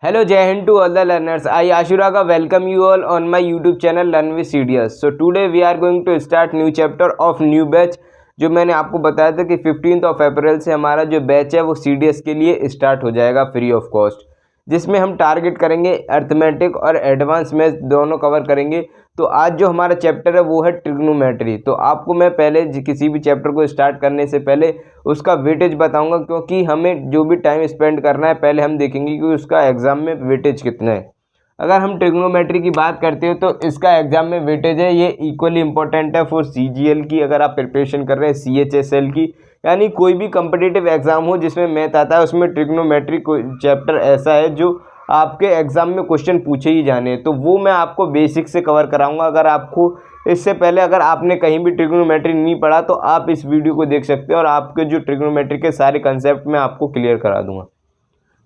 Hello, Jai Hind to all the learners. I Ashuraga welcome you all on my YouTube channel Learn with CDS. So today we are going to start new chapter of new batch. जो मैंने आपको बताया था कि 15 अप्रैल से हमारा जो batch है वो CDS के लिए स्टार्ट हो जाएगा फ्री ऑफ कॉस्ट, जिसमें हम टारगेट करेंगे अर्थमेटिक और एडवांस मैथ दोनों कवर करेंगे। तो आज जो हमारा चैप्टर है वो है ट्रिग्नोमेट्री। तो आपको मैं पहले किसी भी चैप्टर को स्टार्ट करने से पहले उसका वेटेज बताऊंगा, क्योंकि हमें जो भी टाइम स्पेंड करना है पहले हम देखेंगे कि उसका एग्ज़ाम में वेटेज कितना है। अगर हम ट्रिग्नोमेट्री की बात करते हो तो इसका एग्ज़ाम में वेटेज है ये इक्वली इंपॉर्टेंट है फॉर CGL की, अगर आप प्रिपरेशन कर रहे हैं CHSL की, यानी कोई भी कम्पिटिटिव एग्ज़ाम हो जिसमें मैथ आता है उसमें ट्रिग्नोमेट्री चैप्टर ऐसा है जो आपके एग्ज़ाम में क्वेश्चन पूछे ही जाने। तो वो मैं आपको बेसिक से कवर कराऊंगा। अगर आपको इससे पहले अगर आपने कहीं भी ट्रिग्नोमेट्री नहीं पढ़ा तो आप इस वीडियो को देख सकते हैं और आपके जो ट्रिग्नोमेट्री के सारे कंसेप्ट मैं आपको क्लियर करा दूंगा।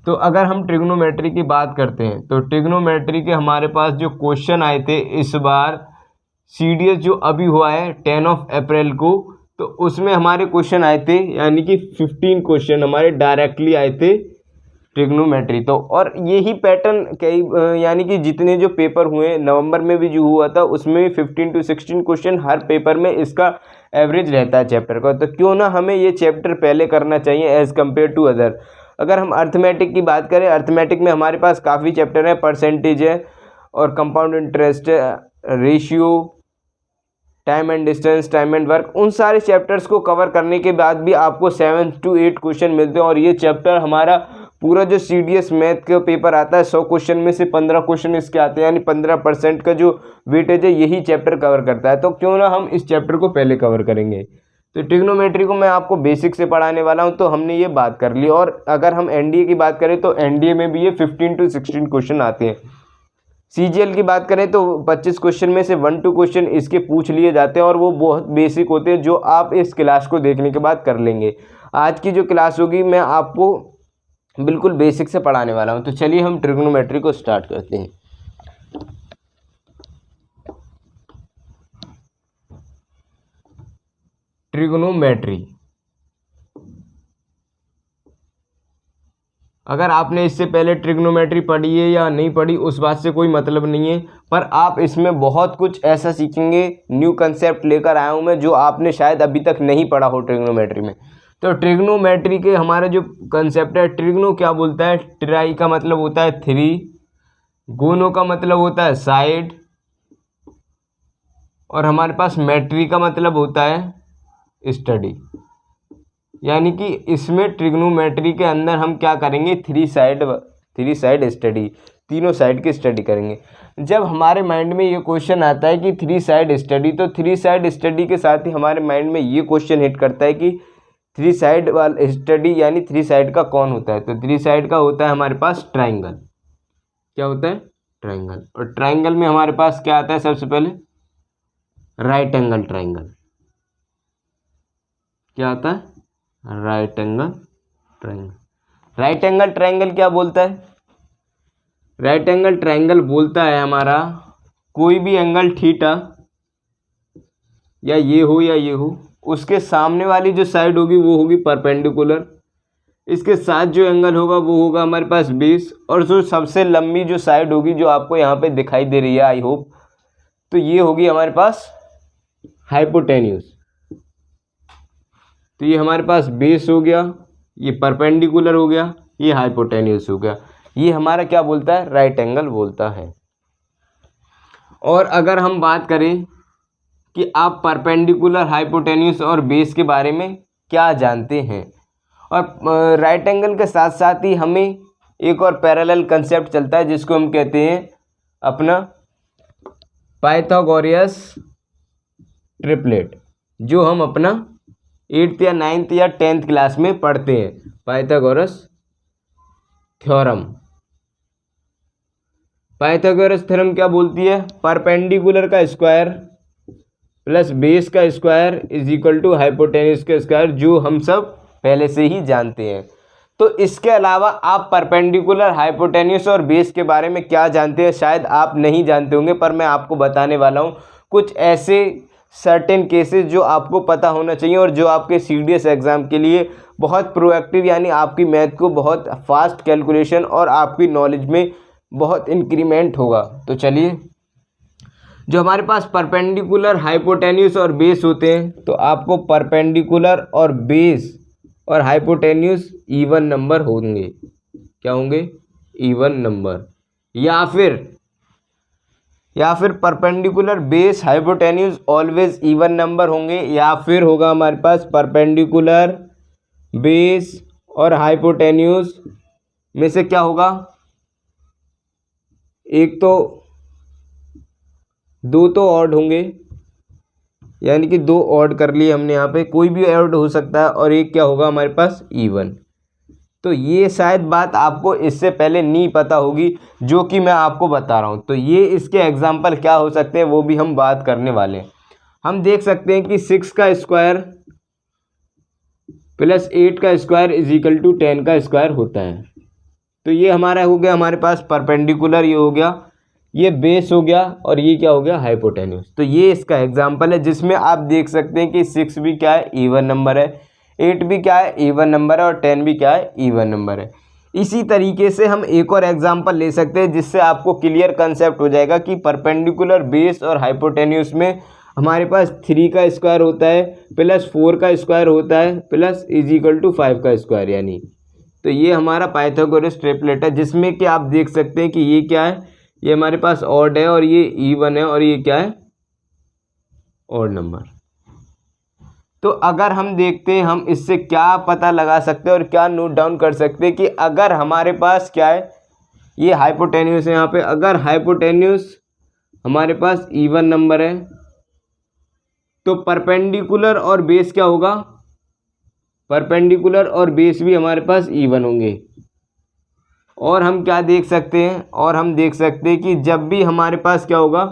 तो अगर हम ट्रिग्नोमेट्री की बात करते हैं तो ट्रिग्नोमेट्री के हमारे पास जो क्वेश्चन आए थे इस बार CDS जो अभी हुआ है 10 अप्रैल को, तो उसमें हमारे क्वेश्चन आए थे, यानी कि 15 क्वेश्चन हमारे डायरेक्टली आए थे ट्रिग्नोमेट्री। तो और यही पैटर्न कई यानी कि जितने जो पेपर हुए नवंबर में भी जो हुआ था उसमें भी 15 to 16 क्वेश्चन हर पेपर में इसका एवरेज रहता है चैप्टर का। तो क्यों ना हमें ये चैप्टर पहले करना चाहिए एज़ कम्पेयर टू अदर। अगर हम अर्थमेटिक की बात करें, अर्थमेटिक में हमारे पास काफ़ी चैप्टर है, परसेंटेज है और compound interest, ratio, time and distance, time and work, उन सारे चैप्टर्स को कवर करने के बाद भी आपको 7 to 8 क्वेश्चन मिलते हैं। और ये चैप्टर हमारा पूरा जो CDS मैथ का पेपर आता है 100 क्वेश्चन में से 15 क्वेश्चन इसके आते हैं, यानी 15% का जो वेटेज है यही चैप्टर कवर करता है। तो क्यों ना हम इस चैप्टर को पहले कवर करेंगे। तो ट्रिग्नोमेट्री को मैं आपको बेसिक से पढ़ाने वाला हूं, तो हमने ये बात कर ली। और अगर हम NDA की बात करें तो NDA में भी ये 15 to 16 क्वेश्चन आते हैं। CGL की बात करें तो 25 क्वेश्चन में से 1-2 क्वेश्चन इसके पूछ लिए जाते हैं और वो बहुत बेसिक होते हैं जो आप इस क्लास को देखने के बाद कर लेंगे। आज की जो क्लास होगी मैं आपको बिल्कुल बेसिक से पढ़ाने वाला हूं। तो चलिए हम ट्रिग्नोमेट्री को स्टार्ट करते हैं। ट्रिग्नोमेट्री, अगर आपने इससे पहले ट्रिग्नोमेट्री पढ़ी है या नहीं पढ़ी उस बात से कोई मतलब नहीं है, पर आप इसमें बहुत कुछ ऐसा सीखेंगे, न्यू कंसेप्ट लेकर आया हूँ मैं जो आपने शायद अभी तक नहीं पढ़ा हो ट्रिग्नोमेट्री में। तो ट्रिग्नोमेट्री के हमारा जो कंसेप्ट है, ट्रिग्नो क्या बोलता है, ट्राई का मतलब होता है 3, गोनो का मतलब होता है साइड, और हमारे पास मेट्री का मतलब होता है स्टडी। यानी कि इसमें ट्रिग्नोमेट्री के अंदर हम क्या करेंगे, थ्री साइड स्टडी, तीनों साइड की स्टडी करेंगे। जब हमारे माइंड में ये क्वेश्चन आता है कि 3 साइड स्टडी, तो 3 साइड स्टडी के साथ ही हमारे माइंड में ये क्वेश्चन हिट करता है कि 3 साइड वाला स्टडी यानी 3 साइड का कौन होता है। तो 3 साइड का होता है हमारे पास ट्राइंगल। क्या होता है, ट्राइंगल। और ट्राइंगल में हमारे पास क्या आता है, सबसे पहले राइट एंगल ट्राइंगल। क्या आता है, right angle triangle. Right angle triangle क्या बोलता है, राइट एंगल ट्राइंगल बोलता है हमारा कोई भी एंगल थीटा या ये हो या ये हो, उसके सामने वाली जो साइड होगी वो होगी परपेंडिकुलर, इसके साथ जो एंगल होगा वो होगा हमारे पास बेस, और जो सबसे लंबी जो साइड होगी जो आपको यहाँ पे दिखाई दे रही है आई होप, तो ये होगी हमारे पास हाइपोटेन्यूस। तो ये हमारे पास बेस हो गया, ये परपेंडिकुलर हो गया, ये हाइपोटेन्यूस हो गया। ये हमारा क्या बोलता है, राइट एंगल बोलता है। और अगर हम बात करें कि आप परपेंडिकुलर, हाइपोटेन्यूस और बेस के बारे में क्या जानते हैं, और राइट एंगल के साथ साथ ही हमें एक और पैरेलल कंसेप्ट चलता है जिसको हम कहते हैं अपना पाइथागोरस ट्रिपलेट, जो हम अपना 8th या 9th या 10th क्लास में पढ़ते हैं, पाइथागोरस थ्योरम। पाइथागोरस थ्योरम क्या बोलती है, परपेंडिकुलर का स्क्वायर प्लस बेस का square is equal to hypotenuse का स्क्वायर, जो हम सब पहले से ही जानते हैं। तो इसके अलावा आप परपेंडिकुलर, हाइपोटेन्यूस और बेस के बारे में क्या जानते हैं शायद आप नहीं जानते होंगे, पर मैं आपको बताने वाला हूँ कुछ ऐसे सर्टेन केसेस जो आपको पता होना चाहिए और जो आपके सीडीएस एग्ज़ाम के लिए बहुत प्रोएक्टिव, यानी आपकी मैथ को बहुत फास्ट कैलकुलेशन और आपकी नॉलेज में बहुत इंक्रीमेंट होगा। तो चलिए, जो हमारे पास परपेंडिकुलर, हाइपोटेन्यूस और बेस होते हैं, तो आपको परपेंडिकुलर और बेस और हाइपोटेन्यूस इवन नंबर होंगे। क्या होंगे? Even number. या फिर perpendicular, base, hypotenuse always even number होंगे, या फिर होगा हमारे पास परपेंडिकुलर, बेस और हाइपोटेन्यूस में से क्या होगा? एक तो दो तो ऑड होंगे, यानी कि दो ऑड कर लिए हमने यहाँ पे, कोई भी ऑड हो सकता है, और एक क्या होगा हमारे पास? इवन। तो ये शायद बात आपको इससे पहले नहीं पता होगी, जो कि मैं आपको बता रहा हूँ। तो ये इसके एग्जाम्पल क्या हो सकते हैं वो भी हम बात करने वाले हैं। हम देख सकते हैं कि 6 का स्क्वायर प्लस 8 का स्क्वायर इज इक्वल टू 10 का स्क्वायर होता है। तो ये हमारा हो गया हमारे पास परपेंडिकुलर, ये हो गया, ये बेस हो गया, और ये क्या हो गया? हाइपोटेन्यूस। तो ये इसका एग्जाम्पल है, जिसमें आप देख सकते हैं कि 6 भी क्या है? इवन नंबर है, 8 भी क्या है? इवन नंबर है, और 10 भी क्या है? इवन नंबर है। इसी तरीके से हम एक और एग्जाम्पल ले सकते हैं, जिससे आपको क्लियर कंसेप्ट हो जाएगा कि परपेंडिकुलर, बेस और हाइपोटेन्यूस में हमारे पास 3 का स्क्वायर होता है प्लस 4 का स्क्वायर होता है प्लस इज इक्वल टू 5 का स्क्वायर, यानी तो ये हमारा पाइथागोरस ट्रिपलेट है, जिसमें कि आप देख सकते हैं कि ये क्या है? ये हमारे पास ऑड है, और ये इवन है, और ये क्या है? Odd number. तो अगर हम देखते हैं, हम इससे क्या पता लगा सकते हैं और क्या नोट डाउन कर सकते हैं कि अगर हमारे पास क्या है? ये हाइपोटेन्यूस है यहाँ पे। अगर हाइपोटेन्यूस हमारे पास इवन नंबर है, तो परपेंडिकुलर और बेस क्या होगा? परपेंडिकुलर और बेस भी हमारे पास इवन होंगे। और हम क्या देख सकते हैं? और हम देख सकते हैं कि जब भी हमारे पास क्या होगा?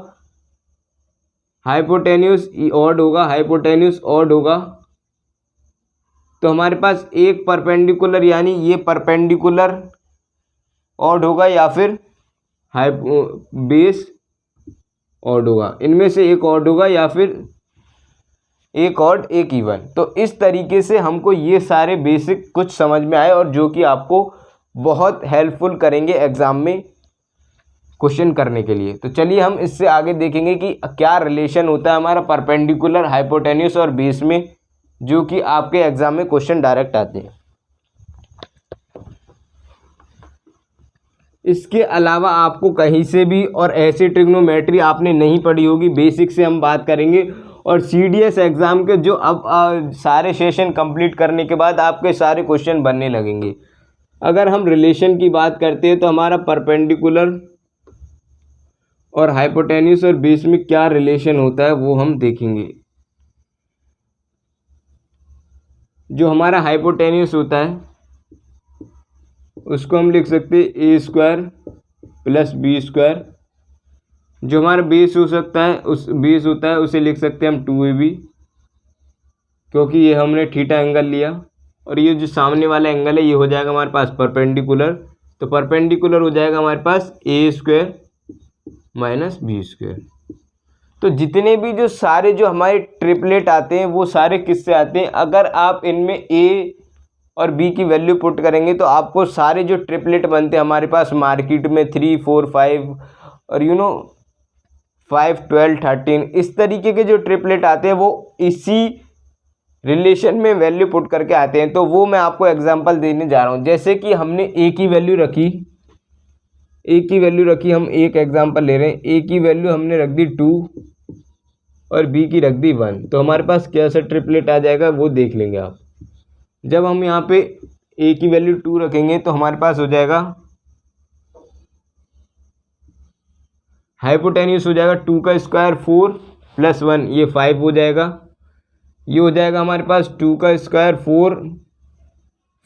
हाइपोटेन्यूस ऑड होगा, हाइपोटेन्यूस ऑड होगा, तो हमारे पास एक परपेंडिकुलर, यानी ये परपेंडिकुलर ऑड होगा, या फिर बेस ऑड होगा। इनमें से एक ऑड होगा, या फिर एक ऑड एक इवन। तो इस तरीके से हमको ये सारे बेसिक कुछ समझ में आए, और जो कि आपको बहुत हेल्पफुल करेंगे एग्ज़ाम में क्वेश्चन करने के लिए। तो चलिए हम इससे आगे देखेंगे कि क्या रिलेशन होता है हमारा परपेंडिकुलर, हाइपोटेन्यूस और बेस में, जो कि आपके एग्जाम में क्वेश्चन डायरेक्ट आते हैं। इसके अलावा आपको कहीं से भी और ऐसे ट्रिग्नोमेट्री आपने नहीं पढ़ी होगी, बेसिक से हम बात करेंगे। और सीडीएस एग्ज़ाम के जो अब सारे सेशन कंप्लीट करने के बाद आपके सारे क्वेश्चन बनने लगेंगे। अगर हम रिलेशन की बात करते हैं, तो हमारा परपेंडिकुलर और हाइपोटेन्यूस और बेस में क्या रिलेशन होता है वो हम देखेंगे। जो हमारा हाइपोटेन्यूस होता है उसको हम लिख सकते हैं ए स्क्वायर प्लस बी स्क्वायर। जो हमारा बेस हो सकता है, उस बेस होता है, उसे लिख सकते हैं हम 2ab, क्योंकि ये हमने थीटा एंगल लिया। और ये जो सामने वाला एंगल है ये हो जाएगा हमारे पास परपेंडिकुलर। तो परपेंडिकुलर हो जाएगा हमारे पास ए स्क्वायर माइनस बी स्क्वायर। तो जितने भी जो सारे जो हमारे ट्रिपलेट आते हैं वो सारे किससे आते हैं? अगर आप इनमें ए और बी की वैल्यू पुट करेंगे तो आपको सारे जो ट्रिपलेट बनते हैं हमारे पास मार्केट में 3, 4, 5 और 5, 12, 13 इस तरीके के जो ट्रिपलेट आते हैं वो इसी रिलेशन में वैल्यू पुट करके आते हैं। तो वो मैं आपको एग्जांपल देने जा रहा हूँ। जैसे कि हमने ए की वैल्यू रखी, हम एक एग्जांपल ले रहे हैं। ए की वैल्यू हमने रख दी 2 और बी की रख दी 1। तो हमारे पास कैसा ट्रिपलेट आ जाएगा वो देख लेंगे आप। जब हम यहाँ पे ए की वैल्यू 2 रखेंगे तो हमारे पास हो जाएगा हाइपोटेन्यूस हो जाएगा 2 का स्क्वायर 4 प्लस 1 ये 5 हो जाएगा। ये हो जाएगा हमारे पास 2 का स्क्वायर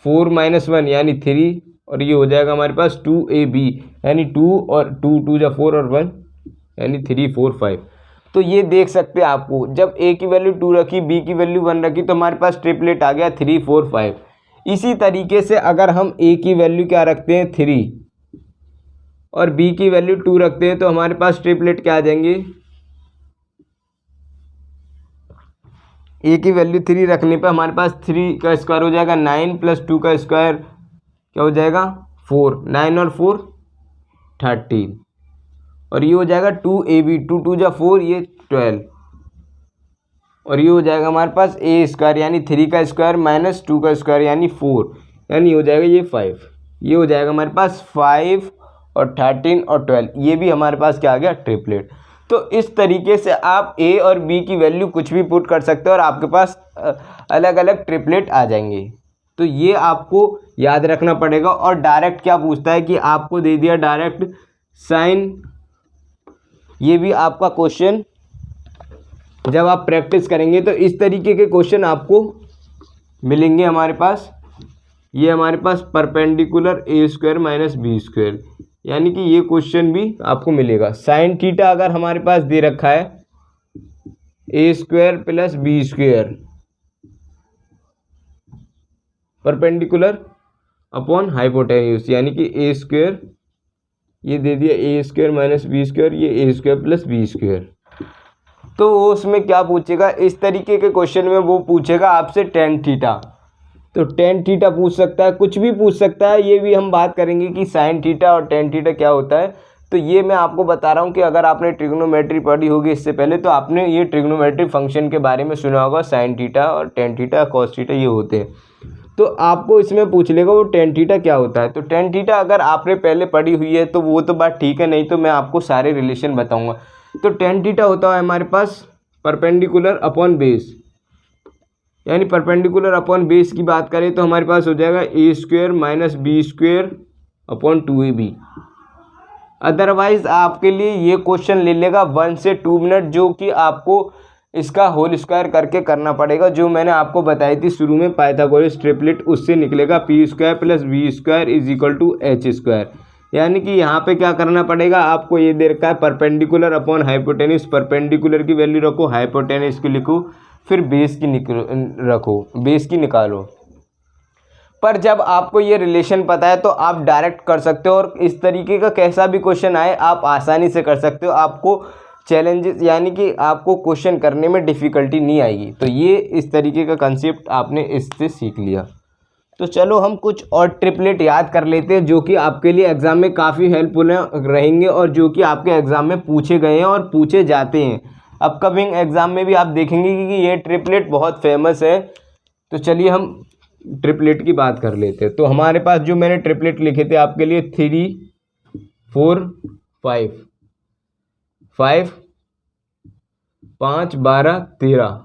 4 माइनस 1 यानी 3 और ये हो जाएगा हमारे पास 2ab यानी 2 और 2 जा 4 और 1 यानी 3, 4, 5। तो ये देख सकते हैं आपको जब a की वैल्यू 2 रखी, b की वैल्यू 1 रखी तो हमारे पास ट्रिपलेट आ गया 3, 4, 5। इसी तरीके से अगर हम a की वैल्यू क्या रखते हैं 3 और b की वैल्यू 2 रखते हैं तो हमारे पास ट्रिपलेट क्या आ जाएंगे ए की वैल्यू 3 रखने पे हमारे पास 3 का स्क्वायर हो जाएगा 9 प्लस 2 का स्क्वायर क्या हो जाएगा 4, 9 और 4 13, और ये हो जाएगा 2ab, 2 2 जा 4, ये 12, और ये हो जाएगा हमारे पास ए स्क्वायर यानी 3 का स्क्वायर माइनस 2 का स्क्वायर यानी 4, यानी हो जाएगा ये 5। ये हो जाएगा हमारे पास 5 और 13 और 12, ये भी हमारे पास क्या आ गया ट्रिपलेट। तो इस तरीके से आप ए और बी की वैल्यू कुछ भी पुट कर सकते हो और आपके पास अलग अलग ट्रिपलेट आ जाएंगे। तो ये आपको याद रखना पड़ेगा। और डायरेक्ट क्या पूछता है कि आपको दे दिया डायरेक्ट साइन, ये भी आपका क्वेश्चन जब आप प्रैक्टिस करेंगे तो इस तरीके के क्वेश्चन आपको मिलेंगे हमारे पास। ये हमारे पास perpendicular A square minus B square, यानी कि ये क्वेश्चन भी आपको मिलेगा। साइन थीटा अगर हमारे पास दे रखा है A square plus B square perpendicular upon hypotenuse, यानी कि ए स्क्वायर, ये दे दिया A square minus B square, ये A square plus B square. तो वो उसमें क्या पूछेगा, इस तरीके के क्वेश्चन में वो पूछेगा आपसे टेन थीटा। तो टेन थीटा पूछ सकता है, कुछ भी पूछ सकता है। ये भी हम बात करेंगे कि साइन थीटा और टेन थीटा क्या होता है। तो ये मैं आपको बता रहा हूँ कि अगर आपने ट्रिग्नोमेट्री पढ़ी होगी इससे पहले तो आपने ये ट्रिग्नोमेट्री फंक्शन के बारे में सुना होगा। साइन थीटा और टेन थीटा कॉस थीटा ये होते हैं। तो आपको इसमें पूछ लेगा वो टेन थीटा क्या होता है। तो टेन थीटा अगर आपने पहले पढ़ी हुई है तो वो तो बात ठीक है, नहीं तो मैं आपको सारे रिलेशन बताऊँगा। तो टेन थीटा होता है हमारे पास परपेंडिकुलर अपॉन बेस, यानी परपेंडिकुलर अपॉन बेस की बात करें तो हमारे पास हो जाएगा A square minus B square upon 2ab। Otherwise आपके लिए ये क्वेश्चन ले लेगा 1 से 2 मिनट, जो कि आपको इसका होल स्क्वायर करके करना पड़ेगा, जो मैंने आपको बताई थी शुरू में पाइथागोरस ट्रिपलेट। उससे निकलेगा P square plus B square is equal to H square. यानी कि यहाँ पे क्या करना पड़ेगा आपको, ये दे रखा है परपेंडिकुलर अपॉन हाइपोटेन्यूज, परपेंडिकुलर की वैल्यू रखो, हाइपोटेन्यूज की लिखो, फिर बेस की रखो, बेस की निकालो। पर जब आपको ये रिलेशन पता है तो आप डायरेक्ट कर सकते हो और इस तरीके का कैसा भी क्वेश्चन आए आप आसानी से कर सकते हो। आपको चैलेंजेस यानी कि आपको क्वेश्चन करने में डिफ़िकल्टी नहीं आएगी। तो ये इस तरीके का कंसेप्ट आपने इससे सीख लिया। तो चलो हम कुछ और ट्रिपलेट याद कर लेते हैं जो कि आपके लिए एग्ज़ाम में काफ़ी हेल्पफुल रहेंगे और जो कि आपके एग्ज़ाम में पूछे गए हैं और पूछे जाते हैं। अपकमिंग एग्ज़ाम में भी आप देखेंगे कि ये ट्रिपलेट बहुत फेमस है। तो चलिए हम ट्रिपलेट की बात कर लेते हैं। तो हमारे पास जो मैंने ट्रिपलेट लिखे थे आपके लिए 3 4 5, 5 5 12 13,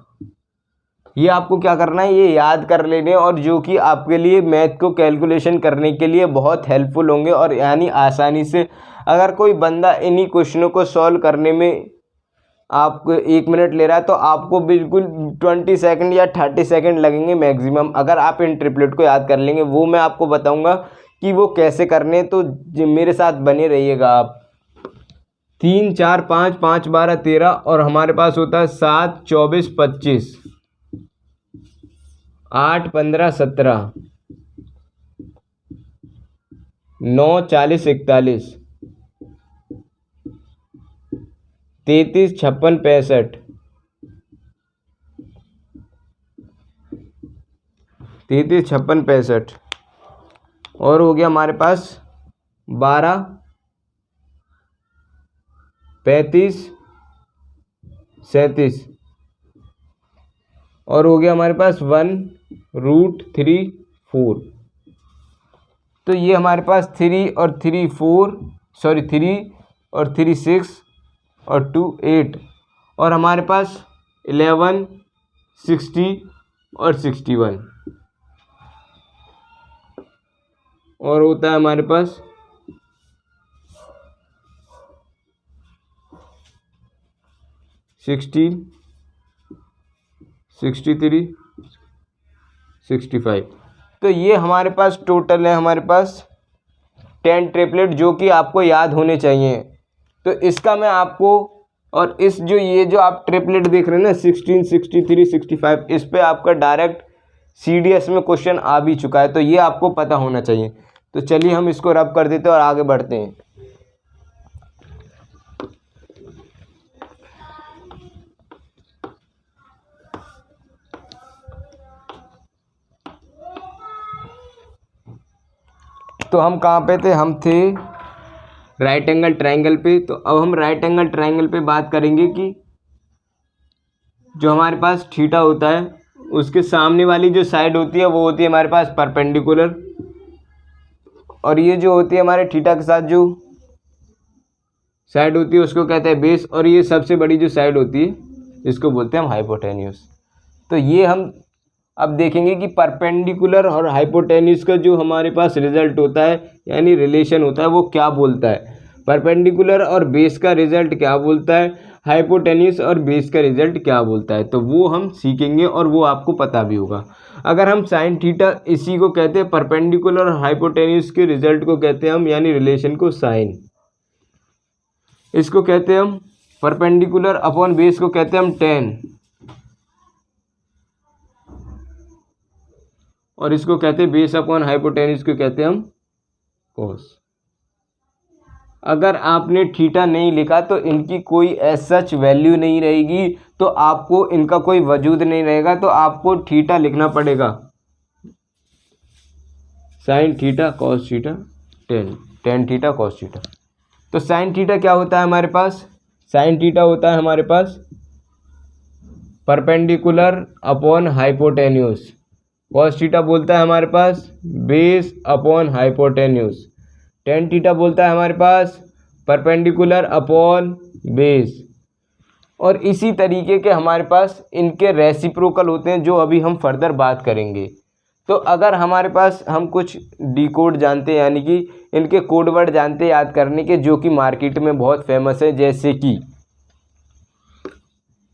ये आपको क्या करना है, ये याद कर लेने, और जो कि आपके लिए मैथ को कैलकुलेशन करने के लिए बहुत हेल्पफुल होंगे। और यानी आसानी से अगर कोई बंदा इन्हीं क्वेश्चनों को सॉल्व करने में आपको 1 मिनट ले रहा है तो आपको बिल्कुल 20 सेकंड या 30 सेकंड लगेंगे मैक्सिमम, अगर आप इन ट्रिपलेट को याद कर लेंगे। वो मैं आपको बताऊंगा कि वो कैसे करने, तो मेरे साथ बने रहिएगा आप। 3 4 5 5 12 13, और हमारे पास होता है 7 24 25, 8 15 17, 9 40 41, 33 56 65, 33 56 65, और हो गया हमारे पास 12 35 37, और हो गया हमारे पास 1√3 4। तो ये हमारे पास 3 और 3 4, सॉरी 3 और 3 6 और 2 8, और हमारे पास 11 60 और 61, और होता है हमारे पास 60 63 65। तो ये हमारे पास टोटल है हमारे पास 10 ट्रिपलेट जो कि आपको याद होने चाहिए। तो इसका मैं आपको, और इस जो ये जो आप ट्रिपलेट देख रहे हैं ना 16 63 65, इस पे आपका डायरेक्ट CDS में क्वेश्चन आ भी चुका है, तो ये आपको पता होना चाहिए। तो चलिए हम इसको रब कर देते हैं और आगे बढ़ते हैं। तो हम कहाँ पे थे, हम थे राइट एंगल ट्रायंगल पे। तो अब हम राइट एंगल ट्रायंगल पे बात करेंगे कि जो हमारे पास थीटा होता है उसके सामने वाली जो साइड होती है वो होती है हमारे पास परपेंडिकुलर, और ये जो होती है हमारे थीटा के साथ जो साइड होती है उसको कहते हैं बेस, और ये सबसे बड़ी जो साइड होती है इसको बोलते हैं हम हाइपोटेन्यूस। तो ये हम अब देखेंगे कि परपेंडिकुलर और हाइपोटेन्यूस का जो हमारे पास रिजल्ट होता है यानी रिलेशन होता है वो क्या बोलता है, परपेंडिकुलर और बेस का रिजल्ट क्या बोलता है, हाइपोटेन्यूस और बेस का रिजल्ट क्या बोलता है, तो वो हम सीखेंगे और वो आपको पता भी होगा। अगर हम साइन थीटा, इसी को कहते हैं परपेंडिकुलर और हाइपोटेन्यूस के रिजल्ट को कहते हैं हम यानी रिलेशन को साइन, इसको कहते हैं हम परपेंडिकुलर अपॉन बेस को कहते हैं हम टेन, और इसको कहते हैं बेस अपॉन हाइपोटेन्यूस को कहते हैं हम कोस। अगर आपने थीटा नहीं लिखा तो इनकी कोई एज सच वैल्यू नहीं रहेगी, तो आपको इनका कोई वजूद नहीं रहेगा, तो आपको थीटा लिखना पड़ेगा sine theta cos theta tan theta cos theta. तो साइन थीटा क्या होता है हमारे पास, साइन थीटा होता है हमारे पास perpendicular upon hypotenuse, cos theta बोलता है हमारे पास base upon hypotenuse, tan theta बोलता है हमारे पास परपेंडिकुलर अपॉन बेस, और इसी तरीके के हमारे पास इनके रेसिप्रोकल होते हैं जो अभी हम फर्दर बात करेंगे। तो अगर हमारे पास हम कुछ डिकोड जानते हैं यानी कि इनके कोड वर्ड जानते हैं याद करने के, जो कि मार्केट में बहुत फेमस है, जैसे कि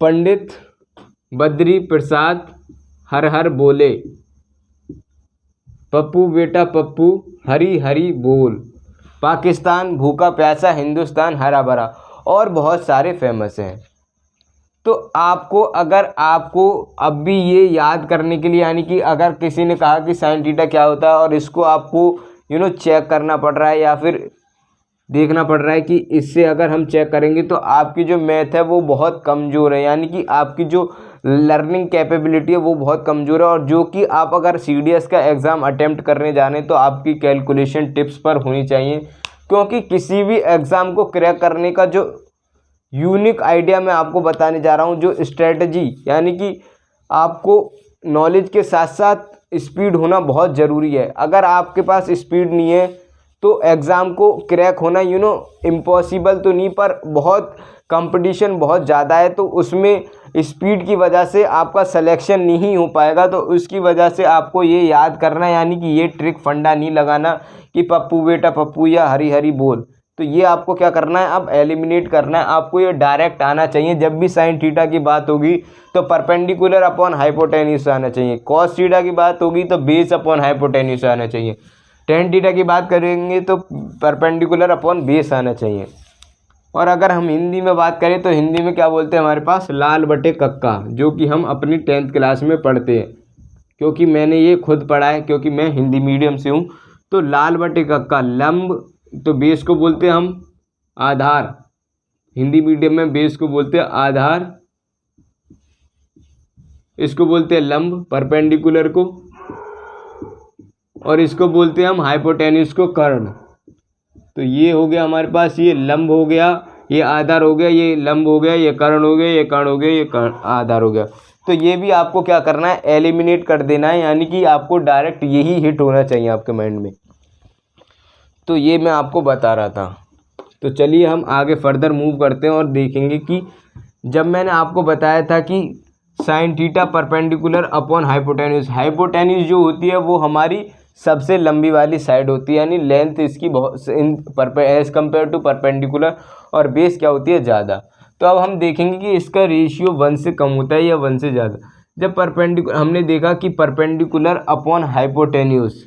पंडित बद्री प्रसाद हर हर बोले, पप्पू बेटा पप्पू हरी हरी बोल, पाकिस्तान भूखा प्यासा हिंदुस्तान हरा भरा, और बहुत सारे फेमस हैं। तो आपको अगर आपको अब भी ये याद करने के लिए यानी कि अगर किसी ने कहा कि साइन थीटा क्या होता है और इसको आपको चेक करना पड़ रहा है या फिर देखना पड़ रहा है कि इससे अगर हम चेक करेंगे तो आपकी जो मैथ है वो बहुत कमज़ोर है, यानी कि आपकी जो लर्निंग कैपेबिलिटी है वो बहुत कमज़ोर है, और जो कि आप अगर CDS का एग्ज़ाम अटेम्प्ट करने जाने तो आपकी कैलकुलेशन टिप्स पर होनी चाहिए, क्योंकि किसी भी एग्ज़ाम को क्रैक करने का जो यूनिक आइडिया मैं आपको बताने जा रहा हूँ, जो स्ट्रेटजी यानी कि आपको नॉलेज के साथ साथ स्पीड होना बहुत ज़रूरी है। अगर आपके पास स्पीड नहीं है तो एग्ज़ाम को क्रैक होना इम्पॉसिबल तो नहीं, पर बहुत कंपटीशन बहुत ज़्यादा है, तो उसमें स्पीड की वजह से आपका सिलेक्शन नहीं हो पाएगा। तो उसकी वजह से आपको ये याद करना यानी कि ये ट्रिक फंडा नहीं लगाना कि पप्पू बेटा पप्पू या हरी हरी बोल। तो ये आपको क्या करना है, अब एलिमिनेट करना है, आपको ये डायरेक्ट आना चाहिए। जब भी साइन थीटा की बात होगी तो परपेंडिकुलर अपॉन हाइपोटेन्यूस आना चाहिए, कॉस थीटा की बात होगी तो बेस अपॉन हाइपोटेन्यूस आना चाहिए, टेन थीटा की बात करेंगे तो परपेंडिकुलर अपॉन बेस आना चाहिए। और अगर हम हिंदी में बात करें तो हिंदी में क्या बोलते हैं हमारे पास लाल बटे कक्का, जो कि हम अपनी 10th क्लास में पढ़ते हैं, क्योंकि मैंने ये खुद पढ़ा है क्योंकि मैं हिंदी मीडियम से हूँ। तो लाल बटे कक्का, लंब तो बेस को बोलते हैं हम आधार, हिंदी मीडियम में बेस को बोलते हैं आधार, इसको बोलते हैं लंब परपेंडिकुलर को, और इसको बोलते हैं हम हाइपोटेन्यूस को कर्ण। तो ये हो गया हमारे पास, ये लंब हो गया, ये आधार हो गया, ये लंब हो गया, ये कर्ण हो गया, ये कर्ण हो गया, ये कर्ण आधार हो गया। तो ये भी आपको क्या करना है, एलिमिनेट कर देना है, यानी कि आपको डायरेक्ट यही हिट होना चाहिए आपके माइंड में। तो ये मैं आपको बता रहा था। तो चलिए हम आगे फर्दर मूव करते हैं और देखेंगे कि जब मैंने आपको बताया था कि sine theta perpendicular upon hypotenuse, hypotenuse जो होती है वो हमारी सबसे लंबी वाली साइड होती है, यानी लेंथ इसकी बहुत एज कम्पेयर टू परपेंडिकुलर, और बेस क्या होती है ज़्यादा। तो अब हम देखेंगे कि इसका रेशियो 1 से कम होता है या 1 से ज़्यादा। जब परपेंडिकुलर हमने देखा कि परपेंडिकुलर अपॉन हाइपोटेन्यूस,